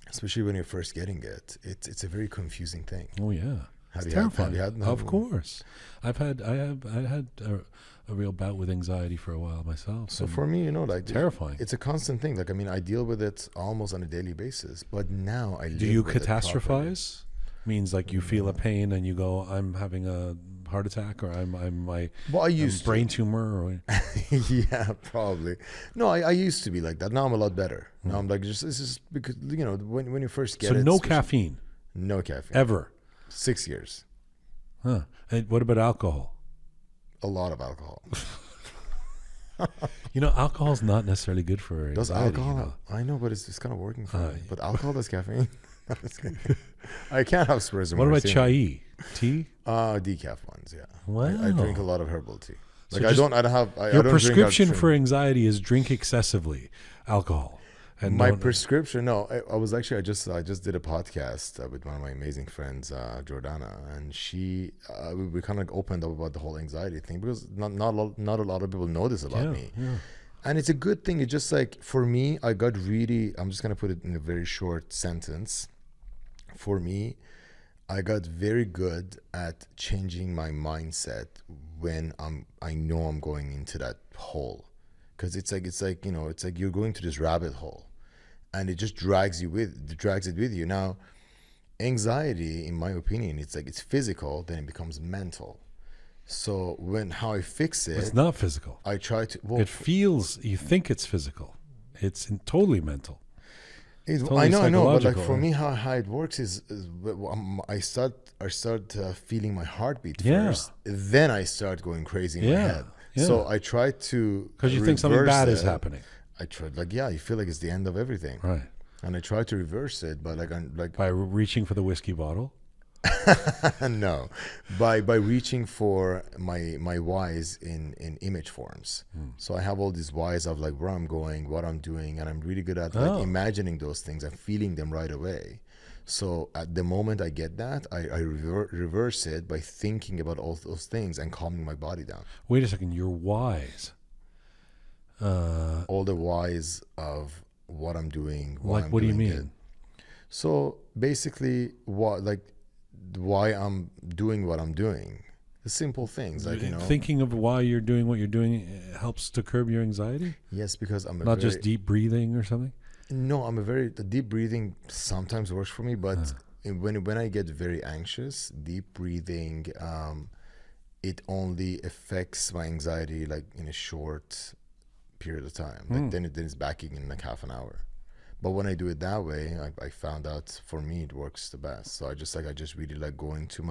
especially when you're first getting it, it's a very confusing thing. Oh yeah, it's terrifying. Of course, I had a real bout with anxiety for a while myself. So for me, you know, like terrifying. It's a constant thing. Like I mean, I deal with it almost on a daily basis. But now I live. Do you with catastrophize? Means like you feel a pain and you go, I'm having a heart attack, or I used brain tumor, or yeah, probably. No, I used to be like that. Now I'm a lot better. Now I'm like, this is because, you know, when you first get it. So no caffeine? No caffeine. Ever? 6 years. Huh. And what about alcohol? A lot of alcohol. You know, alcohol is not necessarily good for anxiety. Does alcohol? You know? I know, but it's kind of working for me. But alcohol does caffeine. I can't have espresso. What about chai? Tea? Decaf ones, yeah. Wow. I drink a lot of herbal tea. Like So your prescription for anxiety is drink excessively alcohol. And my prescription, no, I just did a podcast with one of my amazing friends, Jordana, and she, we kind of opened up about the whole anxiety thing, because not a lot of people know this about me. Yeah. And it's a good thing. It's just like, for me, I'm just going to put it in a very short sentence. For me, I got very good at changing my mindset when I know I'm going into that hole. Because it's like, you know, it's like you're going to this rabbit hole, and it just drags it with you. Now, anxiety, in my opinion, it's like it's physical, then it becomes mental. So how I fix it, it's not physical. I try to. Well, it feels. You think it's physical. It's totally mental. I know, but like for me, how it works is I start feeling my heartbeat first, then I start going crazy in my head. Yeah. So I try to, because you think something bad is happening. I try, like, yeah, you feel like it's the end of everything, right? And I try to reverse it, but like by reaching for the whiskey bottle. No, by reaching for my whys in image forms. So I have all these whys of like where I'm going, what I'm doing, and I'm really good at like imagining those things and feeling them right away. So at the moment I get that, I reverse it by thinking about all those things and calming my body down. Wait a second, your whys. All the whys of what I'm doing. Like, what do you mean? So basically, why I'm doing what I'm doing. the simple things, like, you know, thinking of why you're doing what you're doing helps to curb your anxiety. Yes, because I'm not just deep breathing or something. No, the deep breathing sometimes works for me, but when I get very anxious, deep breathing, it only affects my anxiety like in a short period of time. Like then it's backing in like half an hour. But when I do it that way, I found out for me it works the best. So I just really like going to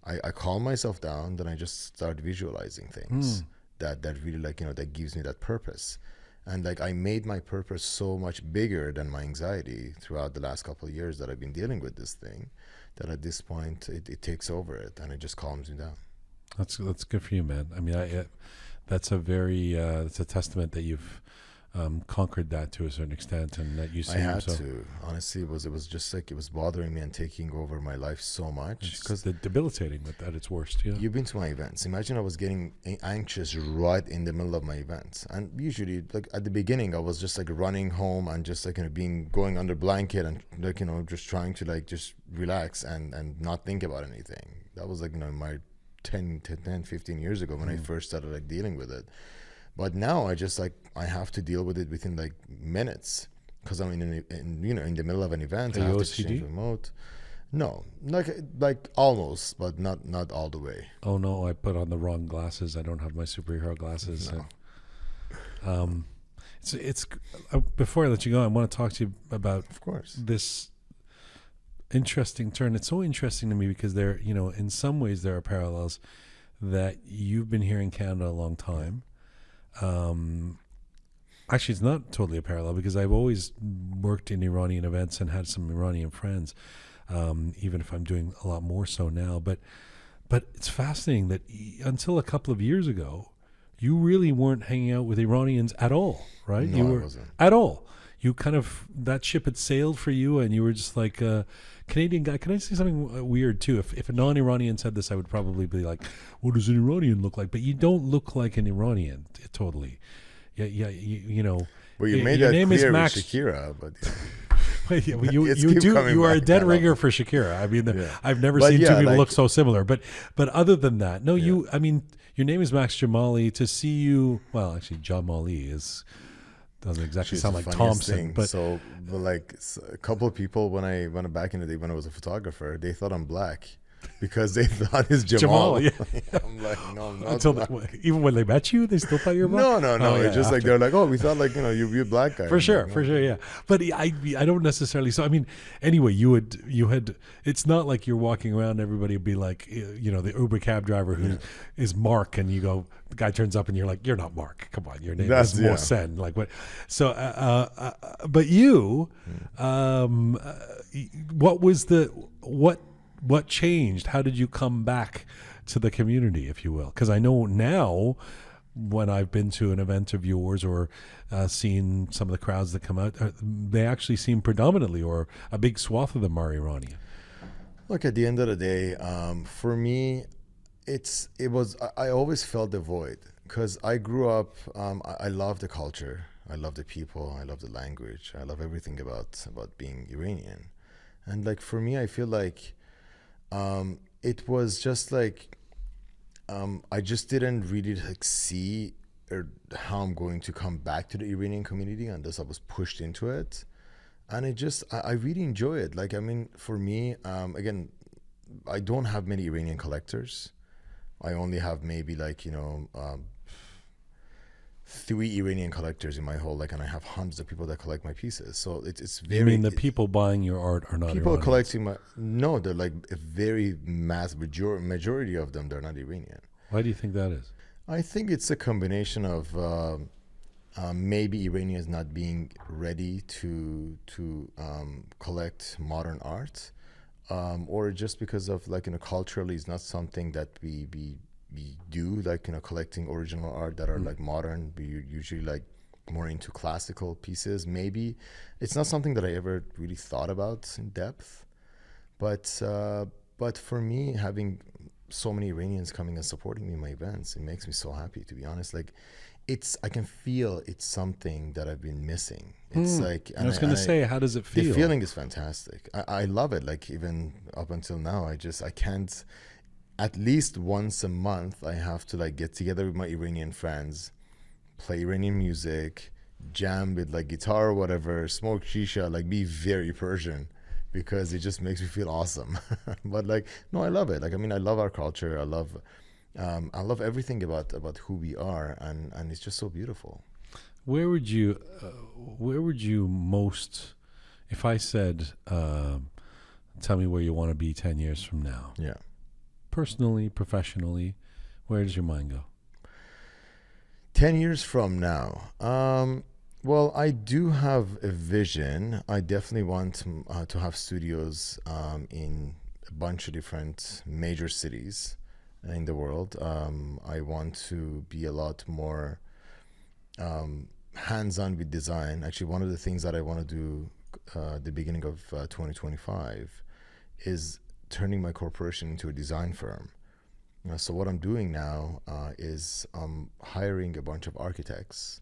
I calm myself down, then I just start visualizing things that really like, you know, that gives me that purpose. And like I made my purpose so much bigger than my anxiety throughout the last couple of years that I've been dealing with this thing, that at this point it takes over it and it just calms me down. That's good for you, man. I mean, that's a very it's a testament that you've conquered that to a certain extent, and that you see. I had to. Honestly, it was just like it was bothering me and taking over my life so much. Because it's debilitating at its worst. Yeah. You've been to my events. Imagine I was getting anxious right in the middle of my events, and usually, like at the beginning, I was just like running home and just like, you know, going under blanket and like, you know, just trying to like just relax and not think about anything. That was like, you know, my 10, 15 years ago when I first started like dealing with it. But now I just like, I have to deal with it within like minutes because I'm in the middle of an event. I have to change the mode. No, like almost, but not all the way. Oh no, I put on the wrong glasses. I don't have my superhero glasses. No. It's before I let you go, I want to talk to you about, of course, this interesting turn. It's so interesting to me because there, you know, in some ways there are parallels that you've been here in Canada a long time. Actually, it's not totally a parallel because I've always worked in Iranian events and had some Iranian friends, even if I'm doing a lot more so now. But it's fascinating that until a couple of years ago, you really weren't hanging out with Iranians at all, right? No, I wasn't. At all. You kind of, that ship had sailed for you and you were just like a Canadian guy. Can I say something weird too? If a non-Iranian said this, I would probably be like, what does an Iranian look like? But you don't look like an Iranian, totally. Yeah, you know. Well, you made that clear with Shakira, but yeah, you are a dead ringer for Shakira. I mean, I've never seen two people look so similar. But other than that, no, I mean, your name is Max Jamali. To see you, well, actually, Jamali doesn't exactly sound like Thompson. But so like a couple of people when I went back in the day when I was a photographer, they thought I'm black. Because they thought it's Jamal. Yeah. I'm like, no, I'm not. Even when they met you, they still thought you were black? No. Oh, it's just after. Like, they're like, oh, we thought like, you know, you're a black guy. For sure, yeah. But I don't necessarily. So, I mean, anyway, you had, it's not like you're walking around and everybody would be like, you know, the Uber cab driver who is Mark and you go, the guy turns up and you're like, you're not Mark. Come on, your name is Mohsen. Like what? So, but you, what changed? How did you come back to the community, if you will? Because I know now when I've been to an event of yours or seen some of the crowds that come out, they actually seem predominantly or a big swath of them are Iranian. Look, at the end of the day, for me, I always felt the void because I grew up, I love the culture. I love the people. I love the language. I love everything about being Iranian. And like for me, I feel like it was just like I just didn't really like see how I'm going to come back to the Iranian community unless I was pushed into it, and I really enjoy it. Like I mean, for me, again, I don't have many Iranian collectors. I only have maybe like 3 Iranian collectors in my whole and I have hundreds of people that collect my pieces. So it's very. You mean the people buying your art are not people Iranians? Collecting no, they're like a very mass majority of them. They're not Iranian. Why do you think that is? I think it's a combination of maybe Iranians not being ready to collect modern art, or just because of culturally it's not something that we do, collecting original art that are modern. We usually more into classical pieces. Maybe it's not something that I ever really thought about in depth, but for me, having so many Iranians coming and supporting me in my events, it makes me so happy, to be honest. I can feel it's something that I've been missing. It's I was going to say, how does it feel? The feeling is fantastic. I love it. Even up until now, I can't. at least once a month, I have to like get together with my Iranian friends, play Iranian music, jam with like guitar or whatever, smoke shisha, like be very Persian, because it just makes me feel awesome. But like, no, I love it. Like, I mean, I love our culture. I love everything about who we are, and it's just so beautiful. Where would you most, if I said, tell me where you want to be 10 years from now? Yeah. Personally, professionally, where does your mind go? 10 years from now. Well, I do have a vision. I definitely want to have studios in a bunch of different major cities in the world. I want to be a lot more hands-on with design. Actually, one of the things that I want to do the beginning of 2025 is turning my corporation into a design firm. So what I'm doing now is I'm hiring a bunch of architects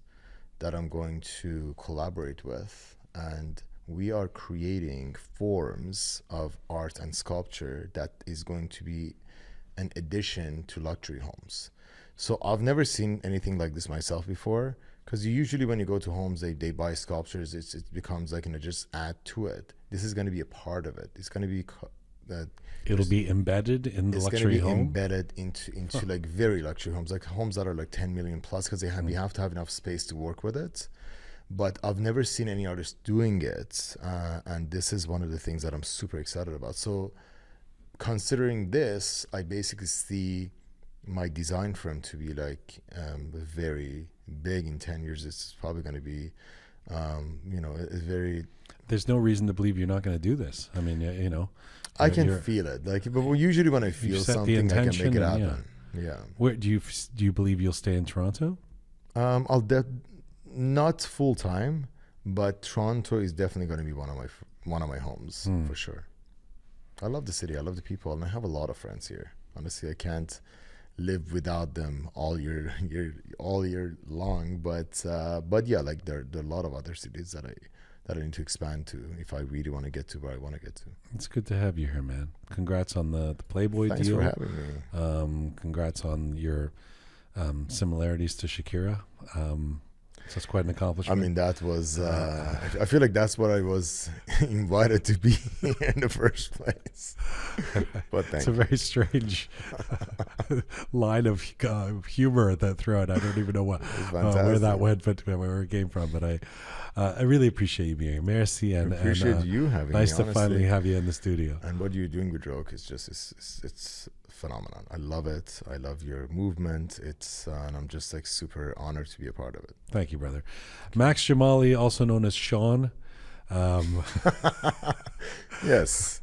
that I'm going to collaborate with, and we are creating forms of art and sculpture that is going to be an addition to luxury homes. So I've never seen anything like this myself before, because usually when you go to homes, they buy sculptures. It becomes like, just add to it. This is going to be a part of it. It's going to be that it'll be embedded in the luxury home. Embedded into like very luxury homes, like homes that are like 10 million plus, because we have to have enough space to work with it. But I've never seen any artist doing it, and this is one of the things that I'm super excited about. So considering this, I basically see my design firm to be like very big in 10 years. It's probably going to be it's very. There's no reason to believe you're not going to do this. I mean, I can feel it. Like, but usually when I feel something, I can make it happen. Yeah. Where do you believe you'll stay in Toronto? I'll not full time, but Toronto is definitely going to be one of my homes for sure. I love the city. I love the people, and I have a lot of friends here. Honestly, I can't live without them all year long. But yeah, like there are a lot of other cities that I need to expand to if I really want to get to where I want to get to. It's good to have you here, man. Congrats on the Playboy Thanks deal. Thanks for having me. Congrats on your similarities to Shakira. So it's quite an accomplishment. I mean, that was, I feel like that's what I was invited to be in the first place. But thanks. It's a very strange line of humor that throughout. I don't even know where that went, but where it came from. But I really appreciate you being here. Merci. And appreciate you having me. Nice to finally have you in the studio. And what you're doing with Roqe is just, it's phenomenon. I love it. I love your movement. And I'm just like super honored to be a part of it. Thank you, brother. Max Jamali, also known as Sean. Yes.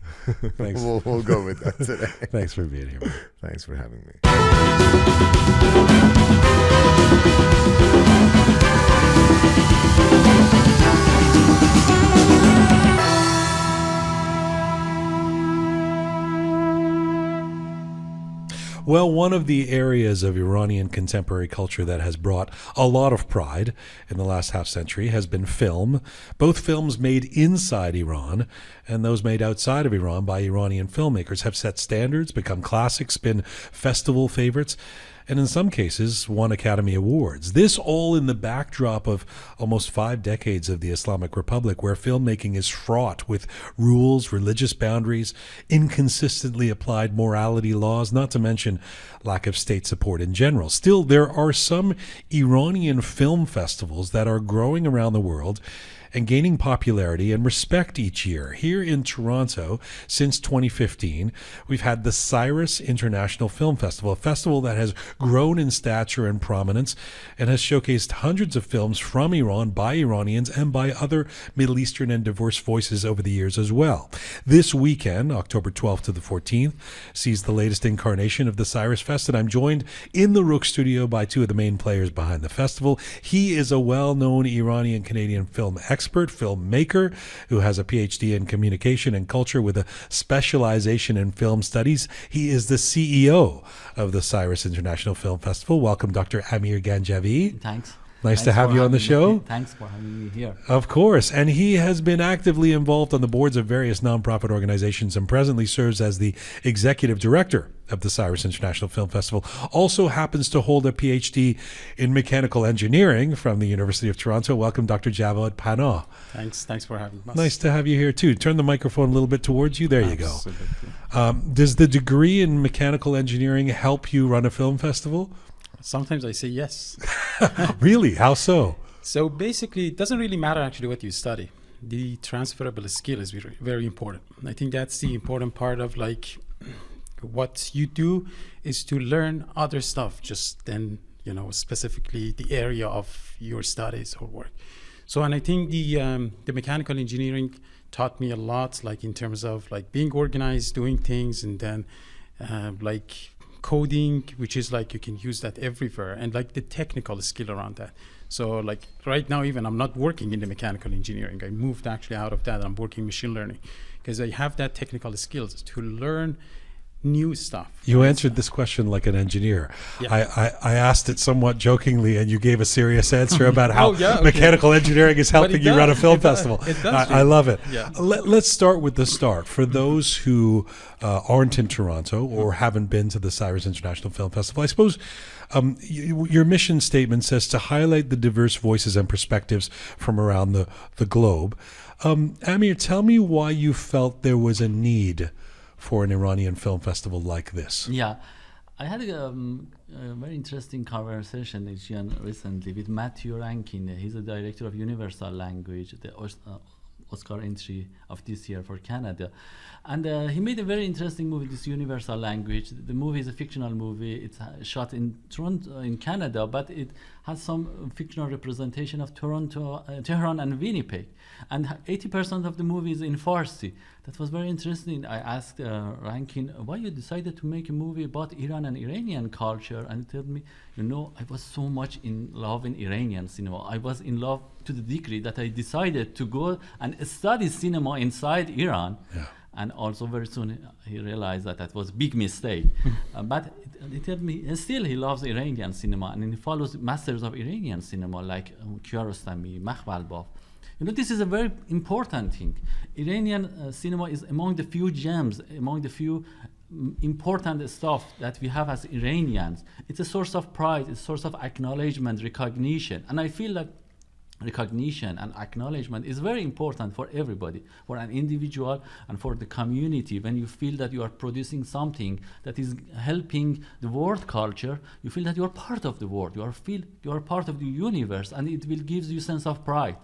Thanks. We'll go with that today. Thanks for being here, man. Thanks for having me. Well, one of the areas of Iranian contemporary culture that has brought a lot of pride in the last half century has been film. Both films made inside Iran and those made outside of Iran by Iranian filmmakers have set standards, become classics, been festival favorites, and in some cases won Academy Awards. This all in the backdrop of almost 5 decades of the Islamic Republic, where filmmaking is fraught with rules, religious boundaries, inconsistently applied morality laws, not to mention lack of state support in general. Still, there are some Iranian film festivals that are growing around the world and gaining popularity and respect each year. Here in Toronto, since 2015, we've had the Cyrus International Film Festival, a festival that has grown in stature and prominence and has showcased hundreds of films from Iran by Iranians and by other Middle Eastern and diverse voices over the years as well. This weekend, October 12th to the 14th, sees the latest incarnation of the Cyrus Fest, and I'm joined in the Roqe Studio by two of the main players behind the festival. He is a well-known Iranian-Canadian film expert, filmmaker, who has a PhD in communication and culture with a specialization in film studies. He is the CEO of the Cyrus International Film Festival. Welcome, Dr. Amir Ganjavie. Thanks. Nice to have you on the show. Thanks for having me here. Of course. And he has been actively involved on the boards of various nonprofit organizations and presently serves as the executive director of the Cyrus International Film Festival. Also happens to hold a PhD in mechanical engineering from the University of Toronto. Welcome, Dr. Javad Panah. Thanks for having us. Nice to have you here, too. Turn the microphone a little bit towards you. There you go. Absolutely. Does the degree in mechanical engineering help you run a film festival? Sometimes I say yes. Really? How so? So basically, it doesn't really matter actually what you study. The transferable skill is very, very important. I think that's the important part of like what you do is to learn other stuff, just then, specifically the area of your studies or work. So, and I think the mechanical engineering taught me a lot, like in terms of like being organized, doing things, and then like coding, which is like you can use that everywhere, and like the technical skill around that. So like right now, even I'm not working in the mechanical engineering. I moved actually out of that. I'm working machine learning because I have that technical skills to learn new stuff. You answered this question like an engineer. Yeah. I asked it somewhat jokingly, and you gave a serious answer about how mechanical engineering is helping you run a film festival. I love it. Yeah. Let's start with the start. For those who aren't in Toronto or haven't been to the Cyrus International Film Festival, I suppose your mission statement says to highlight the diverse voices and perspectives from around the globe. Amir, tell me why you felt there was a need for an Iranian film festival like this. Yeah, I had a very interesting conversation with Jian recently with Matthew Rankin. He's the director of Universal Language, the Oscar entry of this year for Canada. And he made a very interesting movie, this Universal Language. The movie is a fictional movie. It's shot in Toronto, in Canada, but it has some fictional representation of Toronto, Tehran and Winnipeg. And 80% of the movie is in Farsi. That was very interesting. I asked Rankin, why you decided to make a movie about Iran and Iranian culture? And he told me, I was so much in love in Iranian cinema. I was in love to the degree that I decided to go and study cinema inside Iran. Yeah. And also very soon he realized that was a big mistake. But he told me still he loves Iranian cinema, and he follows masters of Iranian cinema like Kiarostami, Makhmalbaf. This is a very important thing. Iranian cinema is among the few gems, among the few important stuff that we have as Iranians. It's a source of pride, it's a source of acknowledgement, recognition. And I feel that recognition and acknowledgement is very important for everybody, for an individual and for the community. When you feel that you are producing something that is helping the world culture, you feel that you are part of the world, you are part of the universe, and it will give you a sense of pride.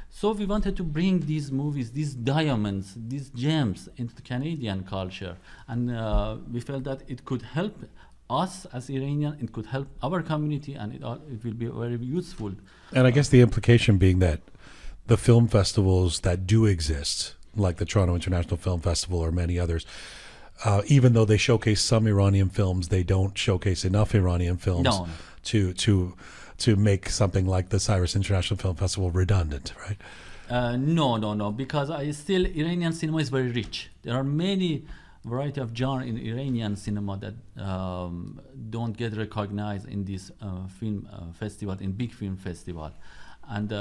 So we wanted to bring these movies, these diamonds, these gems into the Canadian culture, and we felt that it could help us as Iranian, it could help our community, and it will be very useful. And I guess the implication being that the film festivals that do exist, like the Toronto International Film Festival or many others, even though they showcase some Iranian films, they don't showcase enough Iranian films to make something like the Cyrus International Film Festival redundant, right? No, because Iranian cinema is very rich. There are many variety of genre in Iranian cinema that don't get recognized in this film festival, in big film festival. And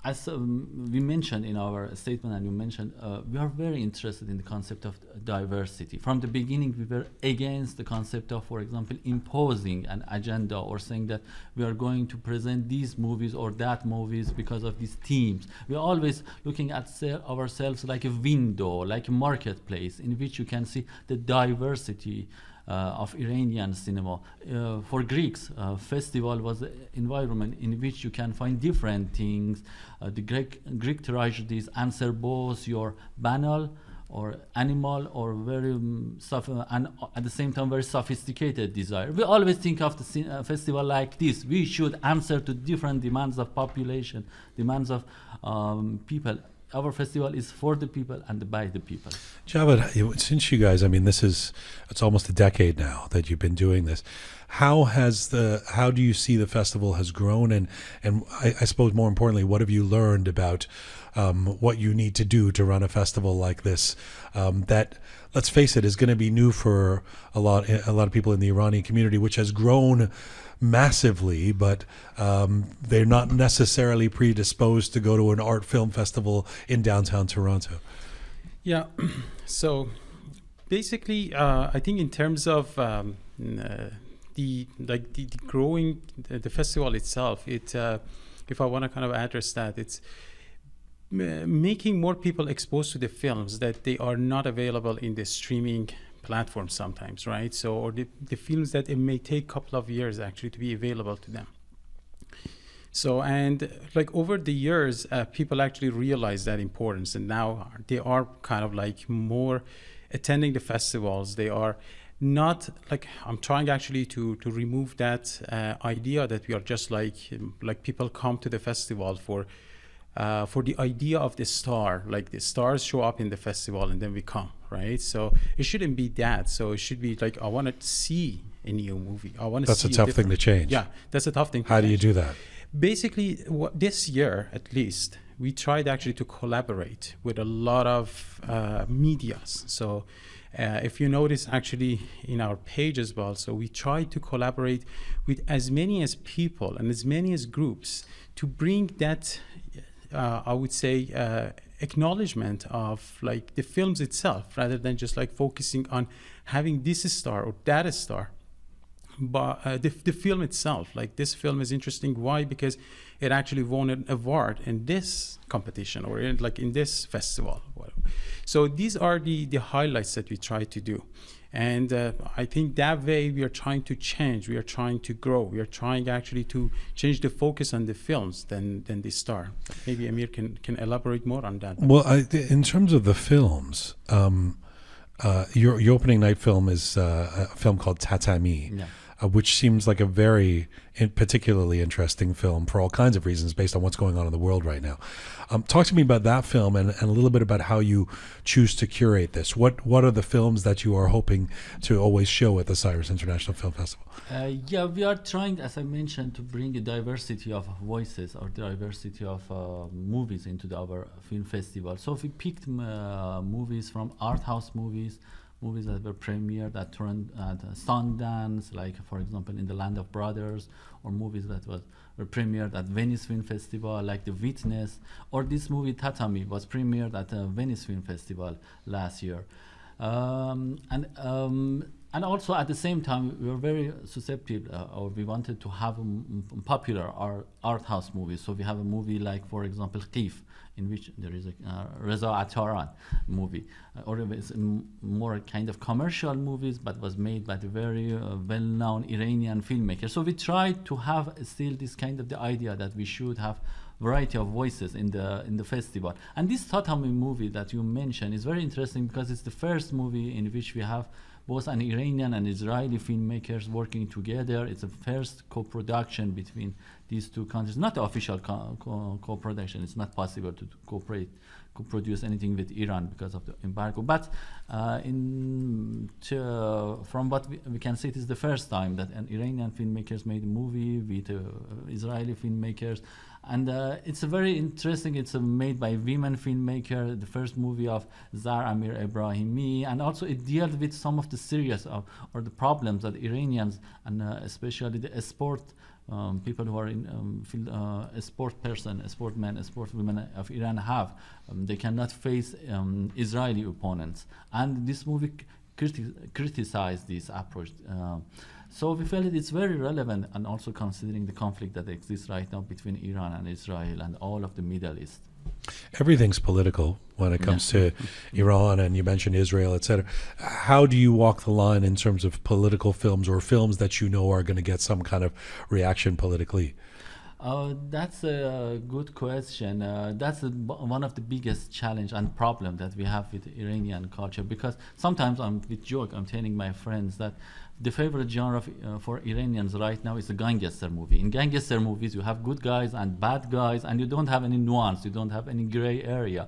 as we mentioned in our statement, and you mentioned, we are very interested in the concept of diversity. From the beginning, we were against the concept of, for example, imposing an agenda or saying that we are going to present these movies or that movies because of these themes. We are always looking at ourselves like a window, like a marketplace in which you can see the diversity of Iranian cinema. For Greeks, festival was an environment in which you can find different things. The Greek tragedies answer both your banal or animal or very and at the same time very sophisticated desire. We always think of the festival like this. We should answer to different demands of population, demands of people. Our festival is for the people and by the people. Javad, since you guys, it's almost a decade now that you've been doing this. How do you see the festival has grown, and I suppose more importantly, what have you learned about what you need to do to run a festival like this? That, let's face it, is going to be new for a lot of people in the Iranian community, which has grown massively, but they're not necessarily predisposed to go to an art film festival in downtown Toronto. Yeah. So basically, I think in terms of the growing the festival itself, if I want to kind of address that, it's making more people exposed to the films that they are not available in the streaming platforms sometimes, right? So, or the films that it may take a couple of years actually to be available to them. So, and like over the years, people actually realize that importance, and now they are kind of like more attending the festivals. They are not like, I'm trying actually to remove that idea that we are just like people come to the festival for the idea of the star, like the stars show up in the festival and then we come, right? So it shouldn't be that. So it should be like, I want to see a new movie. I want to see. That's a tough thing to change. Yeah, that's a tough thing. How do you do that? Basically, this year at least, we tried actually to collaborate with a lot of medias. So if you notice actually in our page as well, so we tried to collaborate with as many as people and as many as groups to bring that I would say acknowledgement of like the films itself, rather than just like focusing on having this star or that star, but the film itself. Like, this film is interesting. Why? Because it actually won an award in this competition or in this festival. So these are the highlights that we try to do. And I think that way we are trying to change, we are trying to grow, we are trying actually to change the focus on the films than the star. Maybe Amir can elaborate more on that. Well, in terms of the films, your opening night film is a film called Tatami. Yeah. Which seems like a very particularly interesting film for all kinds of reasons based on what's going on in the world right now. Talk to me about that film and a little bit about how you choose to curate this. What are the films that you are hoping to always show at the Cyrus International Film Festival? Yeah, we are trying, as I mentioned, to bring a diversity of voices or diversity of movies into our film festival. So we picked movies from art house movies that were premiered at Sundance, like for example in The Land of Brothers, or movies that were premiered at Venice Film Festival, like The Witness, or this movie Tatami was premiered at the Venice Film Festival last year. And also at the same time, we were very susceptible, or we wanted to have popular art house movies. So we have a movie like, for example, Qif, in which there is a Reza Ataran movie, or it's more kind of commercial movies, but was made by the very well-known Iranian filmmaker. So we tried to have still this kind of the idea that we should have variety of voices in the festival. And this Tatami movie that you mentioned is very interesting because it's the first movie in which we have both an Iranian and Israeli filmmakers working together. It's the first co-production between these two countries. Not the official co-production. It's not possible to co-produce anything with Iran because of the embargo. But from what we can see, it is the first time that an Iranian filmmakers made a movie with Israeli filmmakers. And it's a very interesting, it's made by women filmmaker, the first movie of Zar Amir Ebrahimi, and also it deals with some of the serious or the problems that Iranians, and especially the sport people who are in sport men, sport women of Iran have. They cannot face Israeli opponents. And this movie criticized this approach. So we felt it's very relevant, and also considering the conflict that exists right now between Iran and Israel and all of the Middle East. Everything's political when it comes to Iran, and you mentioned Israel, etc. How do you walk the line in terms of political films or films that you know are going to get some kind of reaction politically? That's a good question. That's one of the biggest challenge and problem that we have with Iranian culture, because sometimes with joke I'm telling my friends that the favorite genre for Iranians right now is a gangster movie. In gangster movies you have good guys and bad guys, and you don't have any nuance, you don't have any gray area.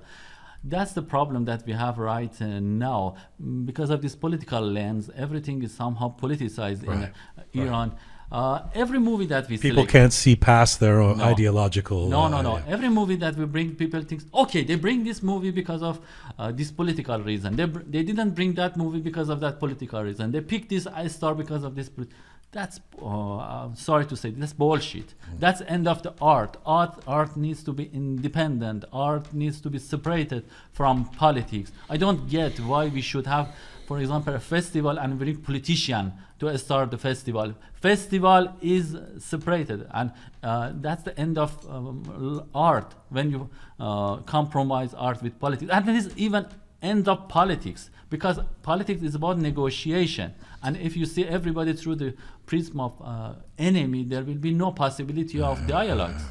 That's the problem that we have right now. Because of this political lens, everything is somehow politicized in Iran. Every movie that we people can't see past their own ideological. No. Every movie that we bring, people think, okay, they bring this movie because of this political reason. They didn't bring that movie because of that political reason. They picked this star because of this. That's sorry to say, that's bullshit. That's end of the art. Art needs to be independent. Art needs to be separated from politics. I don't get why we should have, for example, a festival and bring politician to start the festival. Festival is separated, and that's the end of art when you compromise art with politics. And it is even end of politics, because politics is about negotiation. And if you see everybody through the prism of enemy, there will be no possibility of dialogues.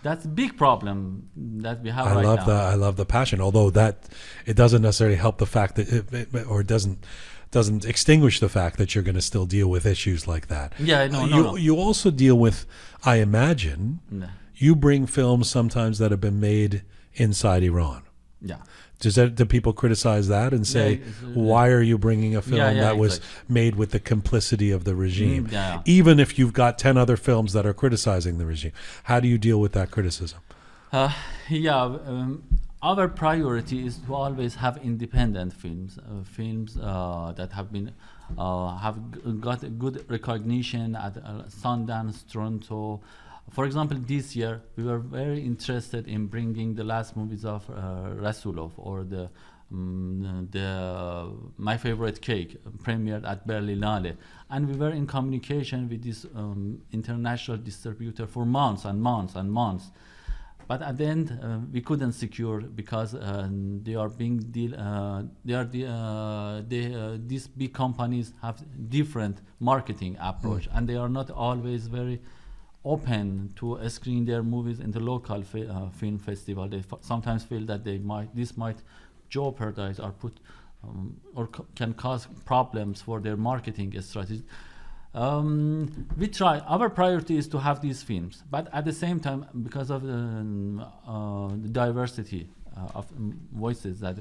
That's a big problem that we have right now. I love the passion, although that it doesn't necessarily help the fact that or doesn't extinguish the fact that you're going to still deal with issues like that. Yeah, no. You also deal with, I imagine, you bring films sometimes that have been made inside Iran. Yeah. Do people criticize that and say, why are you bringing a film that was made with the complicity of the regime? Even if you've got 10 other films that are criticizing the regime. How do you deal with that criticism? Our priority is to always have independent films, films that have been have got a good recognition at Sundance, Toronto. For example, this year we were very interested in bringing the last movies of Rasulov, or the My Favorite Cake, premiered at Berlinale, and we were in communication with this international distributor for months and months and months. But at the end, we couldn't secure, because they are being these big companies have different marketing approach, and they are not always very open to screen their movies in the local film festival. They sometimes feel that this might jeopardize or can cause problems for their marketing strategy. We try. Our priority is to have these films, but at the same time, because of the diversity of voices that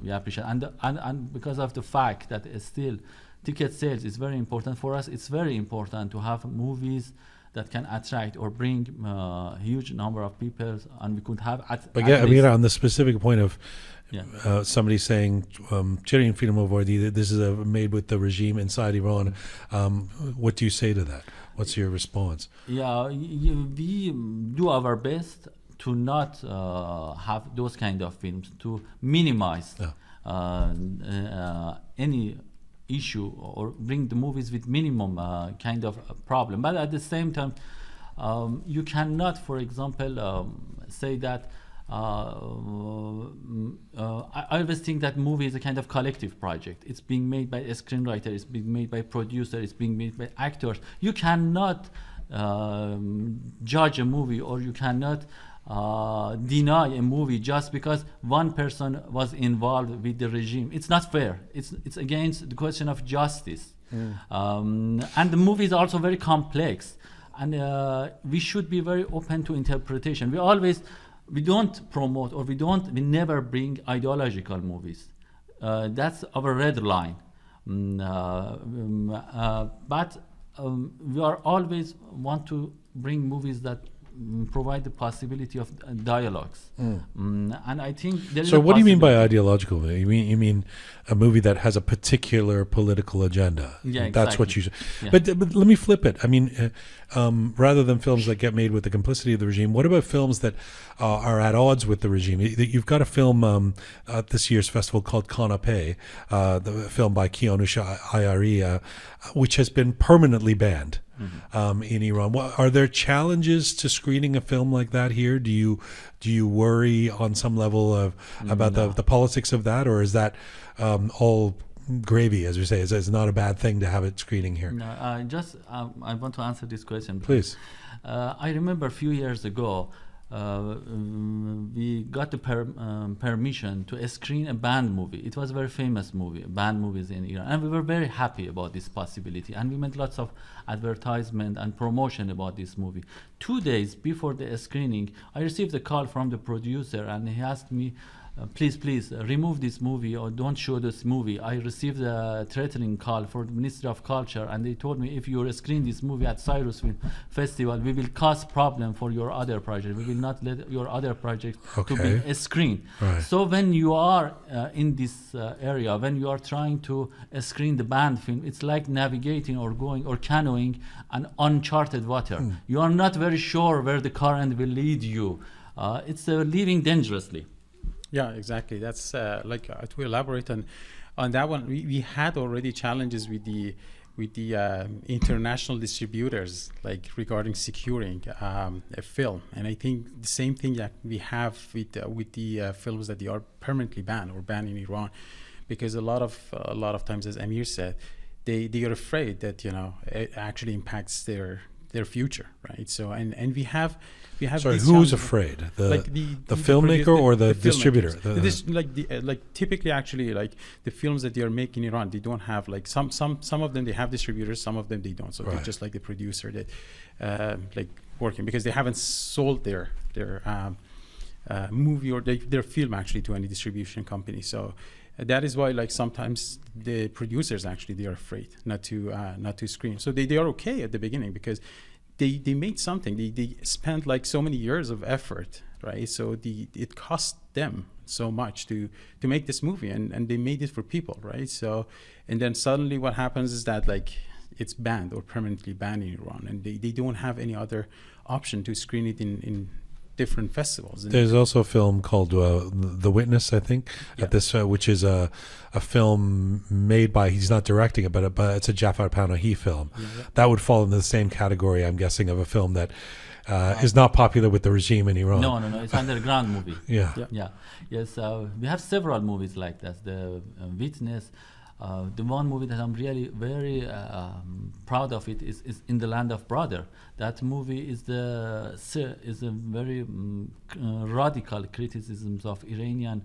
we appreciate, and because of the fact that still ticket sales is very important for us, it's very important to have movies that can attract or bring a huge number of people, and we could have Amir, on the specific point of somebody saying Syrian film avoid, this is made with the regime inside Iran, what do you say to that? What's your response? We do our best to not have those kind of films, to minimize any issue, or bring the movies with minimum kind of problem. But at the same time, you cannot, for example, say that I always think that movie is a kind of collective project. It's being made by a screenwriter, it's being made by producer, it's being made by actors. You cannot judge a movie, or you cannot deny a movie just because one person was involved with the regime. It's not fair. It's against the question of justice. And the movie is also very complex, and we should be very open to interpretation. We don't promote, or we never bring ideological movies. That's our red line. But we are always want to bring movies that provide the possibility of dialogues, and I think there is. So, what do you mean by ideological? You mean a movie that has a particular political agenda? Yeah, exactly. That's what you. Yeah. But let me flip it. I mean, rather than films that get made with the complicity of the regime, what about films that are at odds with the regime? You've got a film at this year's festival called Canapé, the film by Kianush Ayari, which has been permanently banned. In Iran. Are there challenges to screening a film like that here? Do you worry on some level about the politics of that, or is that all gravy, as we say? It's not a bad thing to have it screening here. No, I want to answer this question. Please. I remember a few years ago, we got the permission to screen a banned movie. It was a very famous movie, banned movies in Iran, and we were very happy about this possibility, and we made lots of advertisement and promotion about this movie. 2 days before the screening, I received a call from the producer, and he asked me, please remove this movie or don't show this movie. I received a threatening call for the Ministry of Culture, and they told me if you screen this movie at Cyrus Film Festival, we will cause problem for your other project. We will not let your other project to be screened. Right. So when you are in this area, when you are trying to screen the banned film, it's like navigating or going or canoeing an uncharted water. You are not very sure where the current will lead you. It's living dangerously. Yeah, exactly. That's to elaborate on that one. We had already challenges with the international distributors, like regarding securing a film, and I think the same thing that we have with the films that they are permanently banned or banned in Iran, because a lot of times, as Amir said, they are afraid that it actually impacts their future, right? So and we have. Sorry, who's afraid? The filmmaker or the distributor? Typically, actually, like the films that they are making in Iran, they don't have like some of them they have distributors, some of them they don't. So they're just like the producer that working because they haven't sold their movie or their film actually to any distribution company. So that is why like sometimes the producers actually they are afraid not to screen. So they are okay at the beginning because they made something. They spent like so many years of effort, right? So it cost them so much to make this movie, and they made it for people, right? So, and then suddenly what happens is that like it's banned or permanently banned in Iran, and they don't have any other option to screen it in different festivals. There's also a film called The Witness, I think, at this, which is a film made by, he's not directing it, but it's a Jafar Panahi film. That would fall into the same category, I'm guessing, of a film that is not popular with the regime in Iran. No, it's underground movie. Yeah. Yes, we have several movies like that. The Witness. The one movie that I'm really very proud of it is In the Land of Brother. That movie is a very radical criticisms of Iranian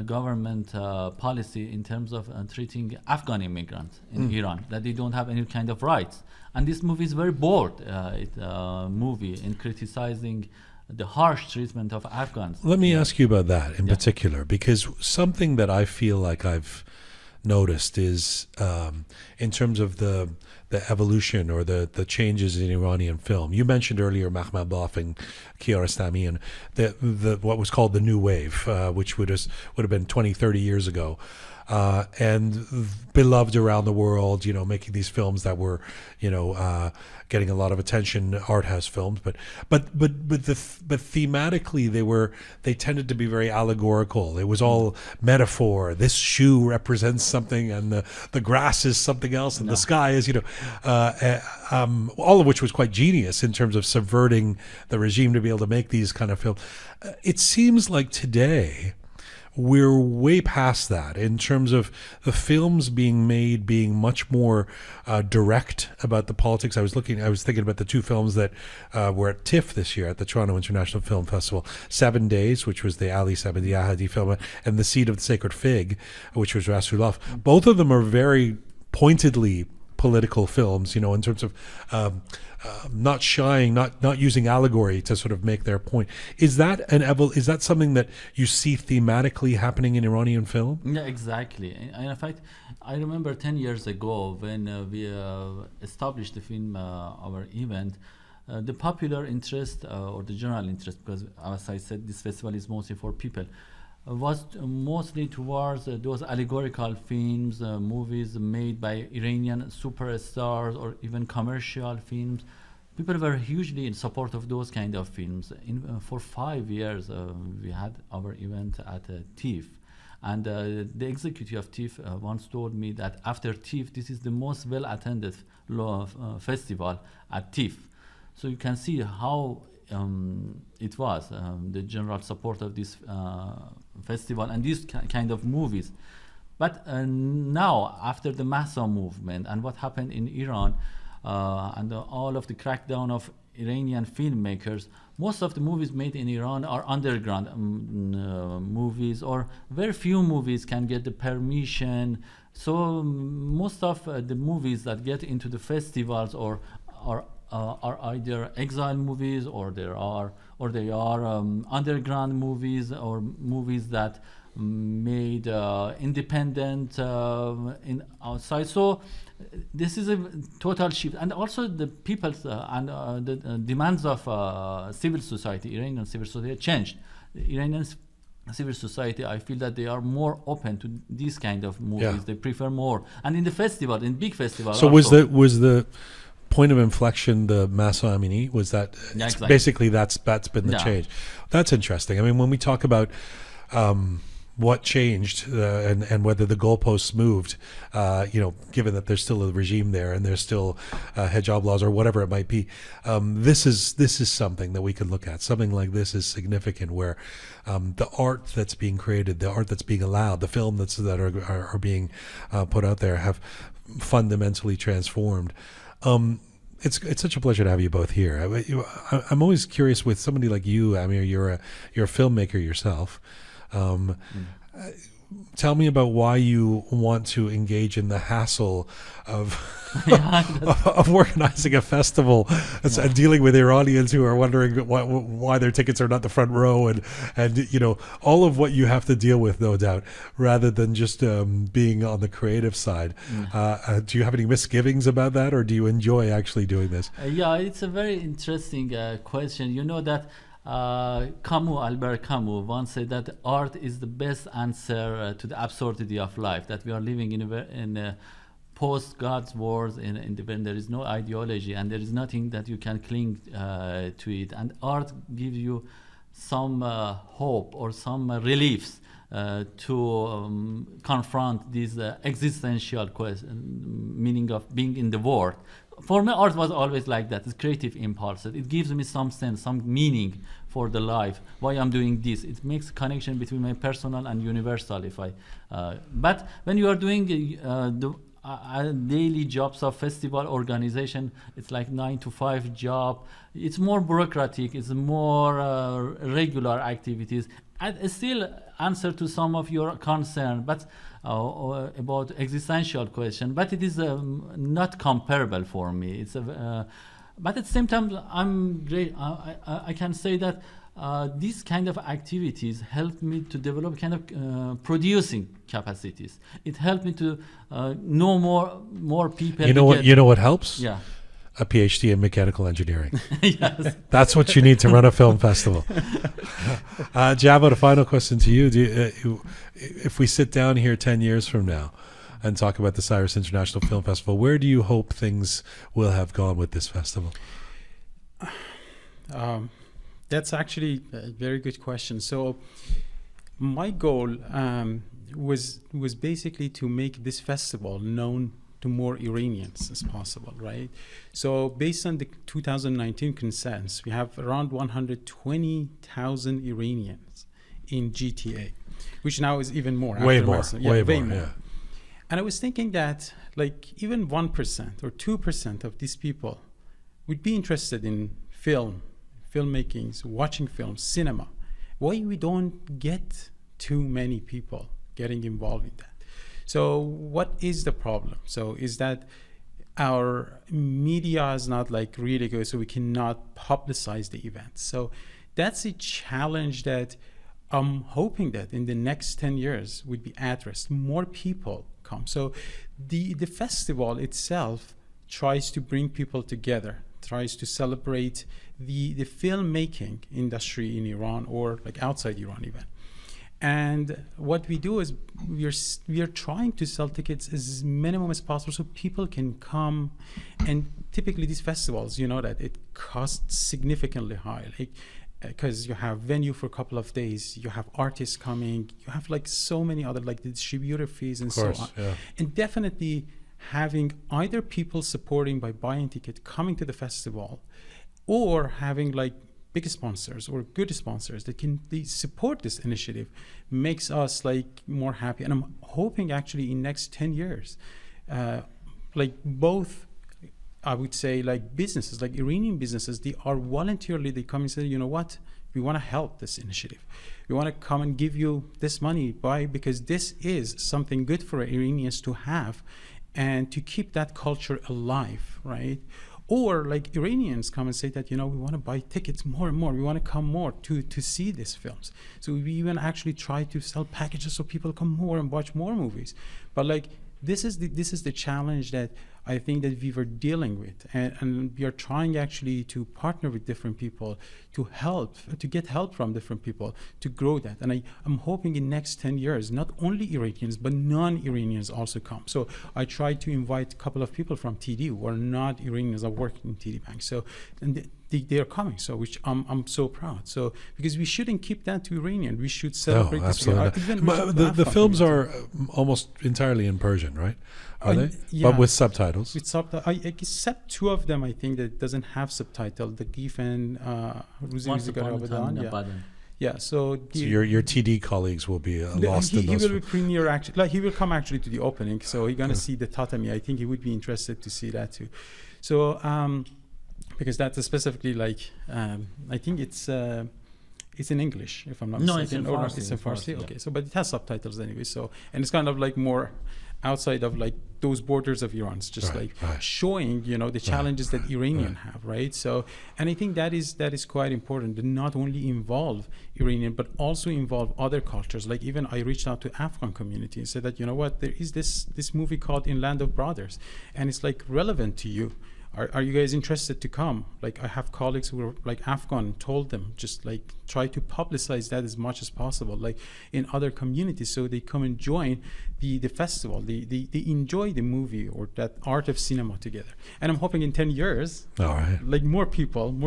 government policy in terms of treating Afghan immigrants in Iran, that they don't have any kind of rights. And this movie is very bold movie in criticizing the harsh treatment of Afghans. Let me ask you about that in particular, because something that I feel like I've noticed is in terms of the evolution or the changes in Iranian film. You mentioned earlier Makhmalbaf and Kiarostami and the what was called the New Wave, which would have been 20, 30 years ago. And beloved around the world, making these films that were, getting a lot of attention, art house films, but thematically they tended to be very allegorical. It was all metaphor. This shoe represents something, and the grass is something else, and the sky is, all of which was quite genius in terms of subverting the regime to be able to make these kind of films. It seems like today we're way past that in terms of the films being made being much more direct about the politics. I was thinking about the two films that were at TIFF this year at the Toronto International Film Festival: 7 Days, which was the Ali Sabadi Ahadi film, and The Seed of the Sacred Fig, which was Rasulullah. Both of them are very pointedly political films, in terms of not shying, not using allegory to sort of make their point. Is that is that something that you see thematically happening in Iranian film? Yeah, exactly. And in fact, I remember 10 years ago when we established the film, our event, the popular interest or the general interest, because as I said, this festival is mostly for people, was mostly towards those allegorical films, movies made by Iranian superstars or even commercial films. People were hugely in support of those kind of films. For 5 years, we had our event at TIFF. And the executive of TIFF once told me that after TIFF, this is the most well-attended festival at TIFF. So you can see how it was the general support of this festival and these kind of movies. But now, after the Massa movement and what happened in Iran and all of the crackdown of Iranian filmmakers, most of the movies made in Iran are underground movies, or very few movies can get the permission. So most of the movies that get into the festivals are either exile movies, or they are underground movies, or movies that made independent in outside. So this is a total shift, and also the people's and the demands of civil society, Iranian civil society changed. The Iranian civil society, I feel that they are more open to these kind of movies. Yeah. They prefer more, and in the festival, in big festival. So also, was the point of inflection the Masa Amini? Was that Yeah, it's exactly. basically that's been the Yeah. change? That's interesting. I mean, when we talk about what changed and whether the goalposts moved, given that there's still a regime there and there's still hijab laws or whatever it might be, this is something that we could look at. Something like this is significant, where the art that's being created, the art that's being allowed, the film that are being put out there have fundamentally transformed. It's such a pleasure to have you both here. I'm always curious with somebody like you, Amir. You're a filmmaker yourself. Tell me about why you want to engage in the hassle of of organizing a festival and dealing with Iranians who are wondering why their tickets are not the front row, and all of what you have to deal with, no doubt, rather than just being on the creative side. Do you have any misgivings about that, or do you enjoy actually doing this? It's a very interesting question. You know that Albert Camus once said that art is the best answer to the absurdity of life, that we are living in a post God's world, when there is no ideology and there is nothing that you can cling to it, and art gives you some hope or some reliefs to confront this existential question, meaning of being in the world. For me, art was always like that. It's creative impulse. It gives me some sense, some meaning for the life. Why I'm doing this? It makes a connection between my personal and universal. But when you are doing the daily jobs of festival organization, it's like 9-to-5 job. It's more bureaucratic. It's more regular activities. And still answer to some of your concern, but about existential question. But it is not comparable for me. But at the same time, I'm great. I can say that these kind of activities helped me to develop kind of producing capacities. It helped me to know more people. You know what helps? Yeah. A PhD in mechanical engineering. Yes. That's what you need to run a film festival. Java, the final question to you. If we sit down here 10 years from now and talk about the Cyrus International Film Festival, where do you hope things will have gone with this festival? That's actually a very good question. So my goal was basically to make this festival known to more Iranians as possible, right? So based on the 2019 census, we have around 120,000 Iranians in GTA, which now is even more. Way more. And I was thinking that even 1% or 2% of these people would be interested in filmmaking, watching films, cinema. Why we don't get too many people getting involved in that? So what is the problem? So is that our media is not really good, so we cannot publicize the event. So that's a challenge that I'm hoping that in the next 10 years would be addressed. More people come. So the festival itself tries to bring people together, tries to celebrate the filmmaking industry in Iran or outside Iran even. And what we do is we are trying to sell tickets as minimum as possible so people can come. And typically these festivals, that it costs significantly high, because you have venue for a couple of days, you have artists coming, you have so many other the distributor fees and so on. Yeah. And definitely having either people supporting by buying ticket, coming to the festival, or having big sponsors or good sponsors that can support this initiative makes us more happy. And I'm hoping actually in next 10 years, both, I would say businesses, Iranian businesses, they are voluntarily, they come and say, you know what, we want to help this initiative. We want to come and give you this money because this is something good for Iranians to have and to keep that culture alive, right? Or like Iranians come and say that, we want to buy tickets more and more. We want to come more to see these films. So we even actually try to sell packages so people come more and watch more movies. But like this is the challenge that I think that we were dealing with, and we are trying actually to partner with different people to get help from different people to grow that. And I'm hoping in next 10 years, not only Iranians, but non-Iranians also come. So I try to invite a couple of people from TD who are not Iranians are working in TD Bank. So, and they are coming, so which I'm so proud. So because we shouldn't keep that to Iranian, we should celebrate this. The films are almost entirely in Persian, right? Are they? Yeah, but with subtitles. With except two of them, I think that doesn't have subtitle. The Gif and Ruzi Ramadan. Yeah. So your TD colleagues will be lost in those. He will premiere actually. Like he will come actually to the opening, so he's gonna see the tatami. I think he would be interested to see that too. So because that's specifically like I think it's in English, if I'm not mistaken. No, it's in Farsi. Yeah. Okay, so but it has subtitles anyway. So and it's kind of like more outside of like those borders of Iran. It's just showing, the challenges that Iranian have, right? So, and I think that is quite important to not only involve Iranian, but also involve other cultures. Like even I reached out to Afghan community and said that, there is this movie called In Land of Brothers, and it's like relevant to you. Are you guys interested to come? Like I have colleagues who are like Afghan, told them just like try to publicize that as much as possible, like in other communities, so they come and join the festival. They enjoy the movie or that art of cinema together. And I'm hoping in 10 years, like more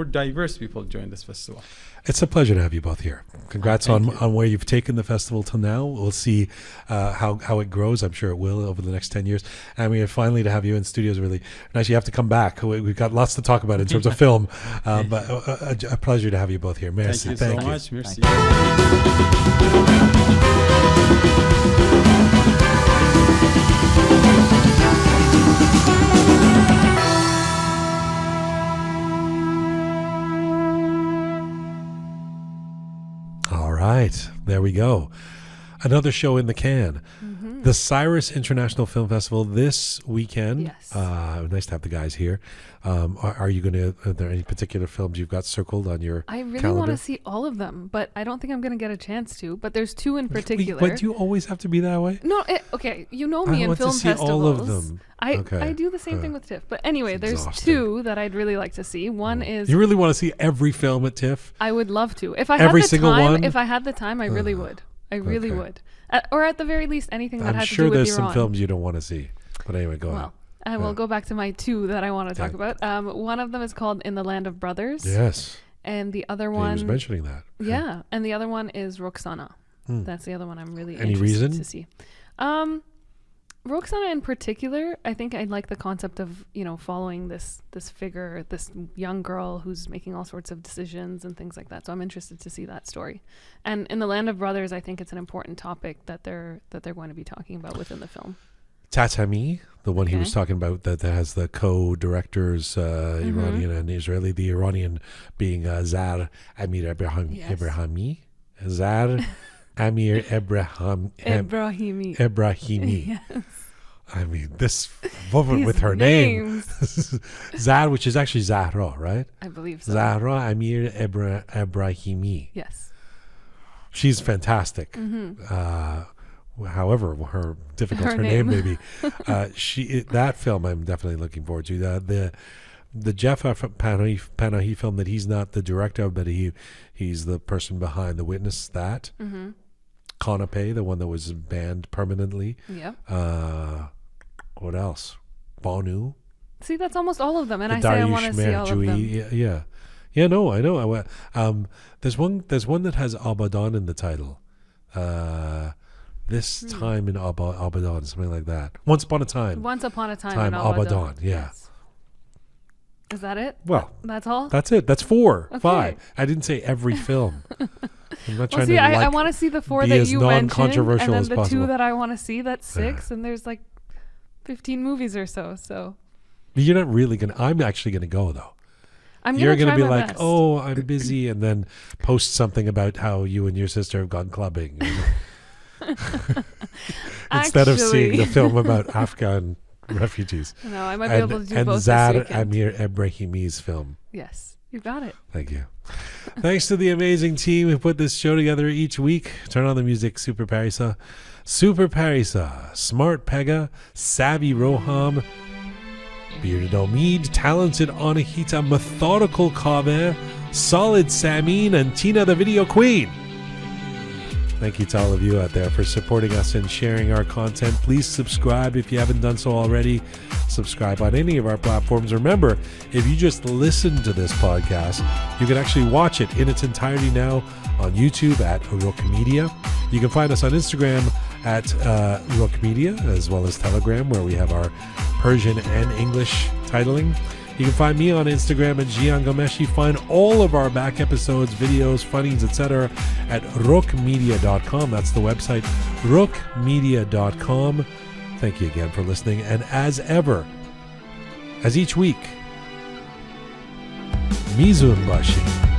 diverse people join this festival. It's a pleasure to have you both here. Congrats on where you've taken the festival till now. We'll see how it grows. I'm sure it will over the next 10 years. And we are finally to have you in studios really nice. You have to come back. We've got lots to talk about in terms of film, but a pleasure to have you both here. Merci. Thank you so much. Merci. Right, there we go. Another show in the can. Mm-hmm. The Cyrus International Film Festival this weekend. Yes. Nice to have the guys here. Are you going to, are there any particular films you've got circled on your I really calendar? want to see all of them, but I don't think I'm going to get a chance to. But there's two in particular. But do you always have to be that way? No, okay. You know me I in want film to see festivals. all of them. I do the same thing with TIFF. But anyway, there's two that I'd really like to see. One is... You really want to see every film at TIFF? I would love to. If I every had the single time, one? If I had the time, I really would. I really would. Or at the very least, anything that has to do I'm with sure there's Iran. some films you don't want to see. But anyway, go on. I will go back to my two that I want to talk about. One of them is called In the Land of Brothers. Yes. And the other one... He was mentioning that. Yeah. And the other one is Roxana. That's the other one I'm really Any interested reason? to see. Roxana in particular, I think I like the concept of, following this figure, this young girl who's making all sorts of decisions and things like that. So I'm interested to see that story. And in the Land of Brothers, I think it's an important topic that they're going to be talking about within the film. Tatami, the one he was talking about that has the co-directors, Iranian and Israeli, the Iranian being Zar Amir Ebrahimi. Zar Amir Ebrahimi. Yes. I mean, this woman with her name. Zar, which is actually Zahra, right? I believe so. Zahra Amir Ebrahimi. Yes. She's fantastic. However, her difficult her name may be. That film I'm definitely looking forward to. The Jeff Panah film that he's not the director of, but he's the person behind The Witness. That Canapé, the one that was banned permanently. Yeah. What else? Bonu. See, that's almost all of them, and I say I want to see all of them. Yeah. No, I know. There's one that has Abadan in the title. This time in Abadan, something like that. Once Upon a Time in Abadan. Yeah. Yes. Is that it? Well, that's all? That's it. That's 4, 5. I didn't say every film. I'm not trying to I want to see the 4 that you mentioned, and then the 2 that I want to see, that's 6, and there's like 15 movies or so. But you're not really going to... I'm actually going to go, though. You're going to be like, oh, I'm busy, and then post something about how you and your sister have gone clubbing. Instead of seeing the film about Afghan Refugees. No, I might be able to do and both Zar this weekend. Amir Ebrahimi's film. Yes, you got it. Thank you. Thanks to the amazing team who put this show together each week. Turn on the music, Super Parisa. Super Parisa, Smart Pegah, Savvy Roham, Bearded Omid, Talented Anahita, Methodical Kabe, Solid Samin, and Tina the Video Queen. Thank you to all of you out there for supporting us and sharing our content. Please subscribe if you haven't done so already. Subscribe on any of our platforms. Remember, if you just listen to this podcast, you can actually watch it in its entirety now on YouTube at Roqe Media. You can find us on Instagram at Roqe Media, as well as Telegram, where we have our Persian and English titling. You can find me on Instagram at Jian Gomeshi. Find all of our back episodes, videos, funnies, etc. at roqemedia.com. That's the website, roqemedia.com. Thank you again for listening. And as ever, as each week, Mizun Bashi.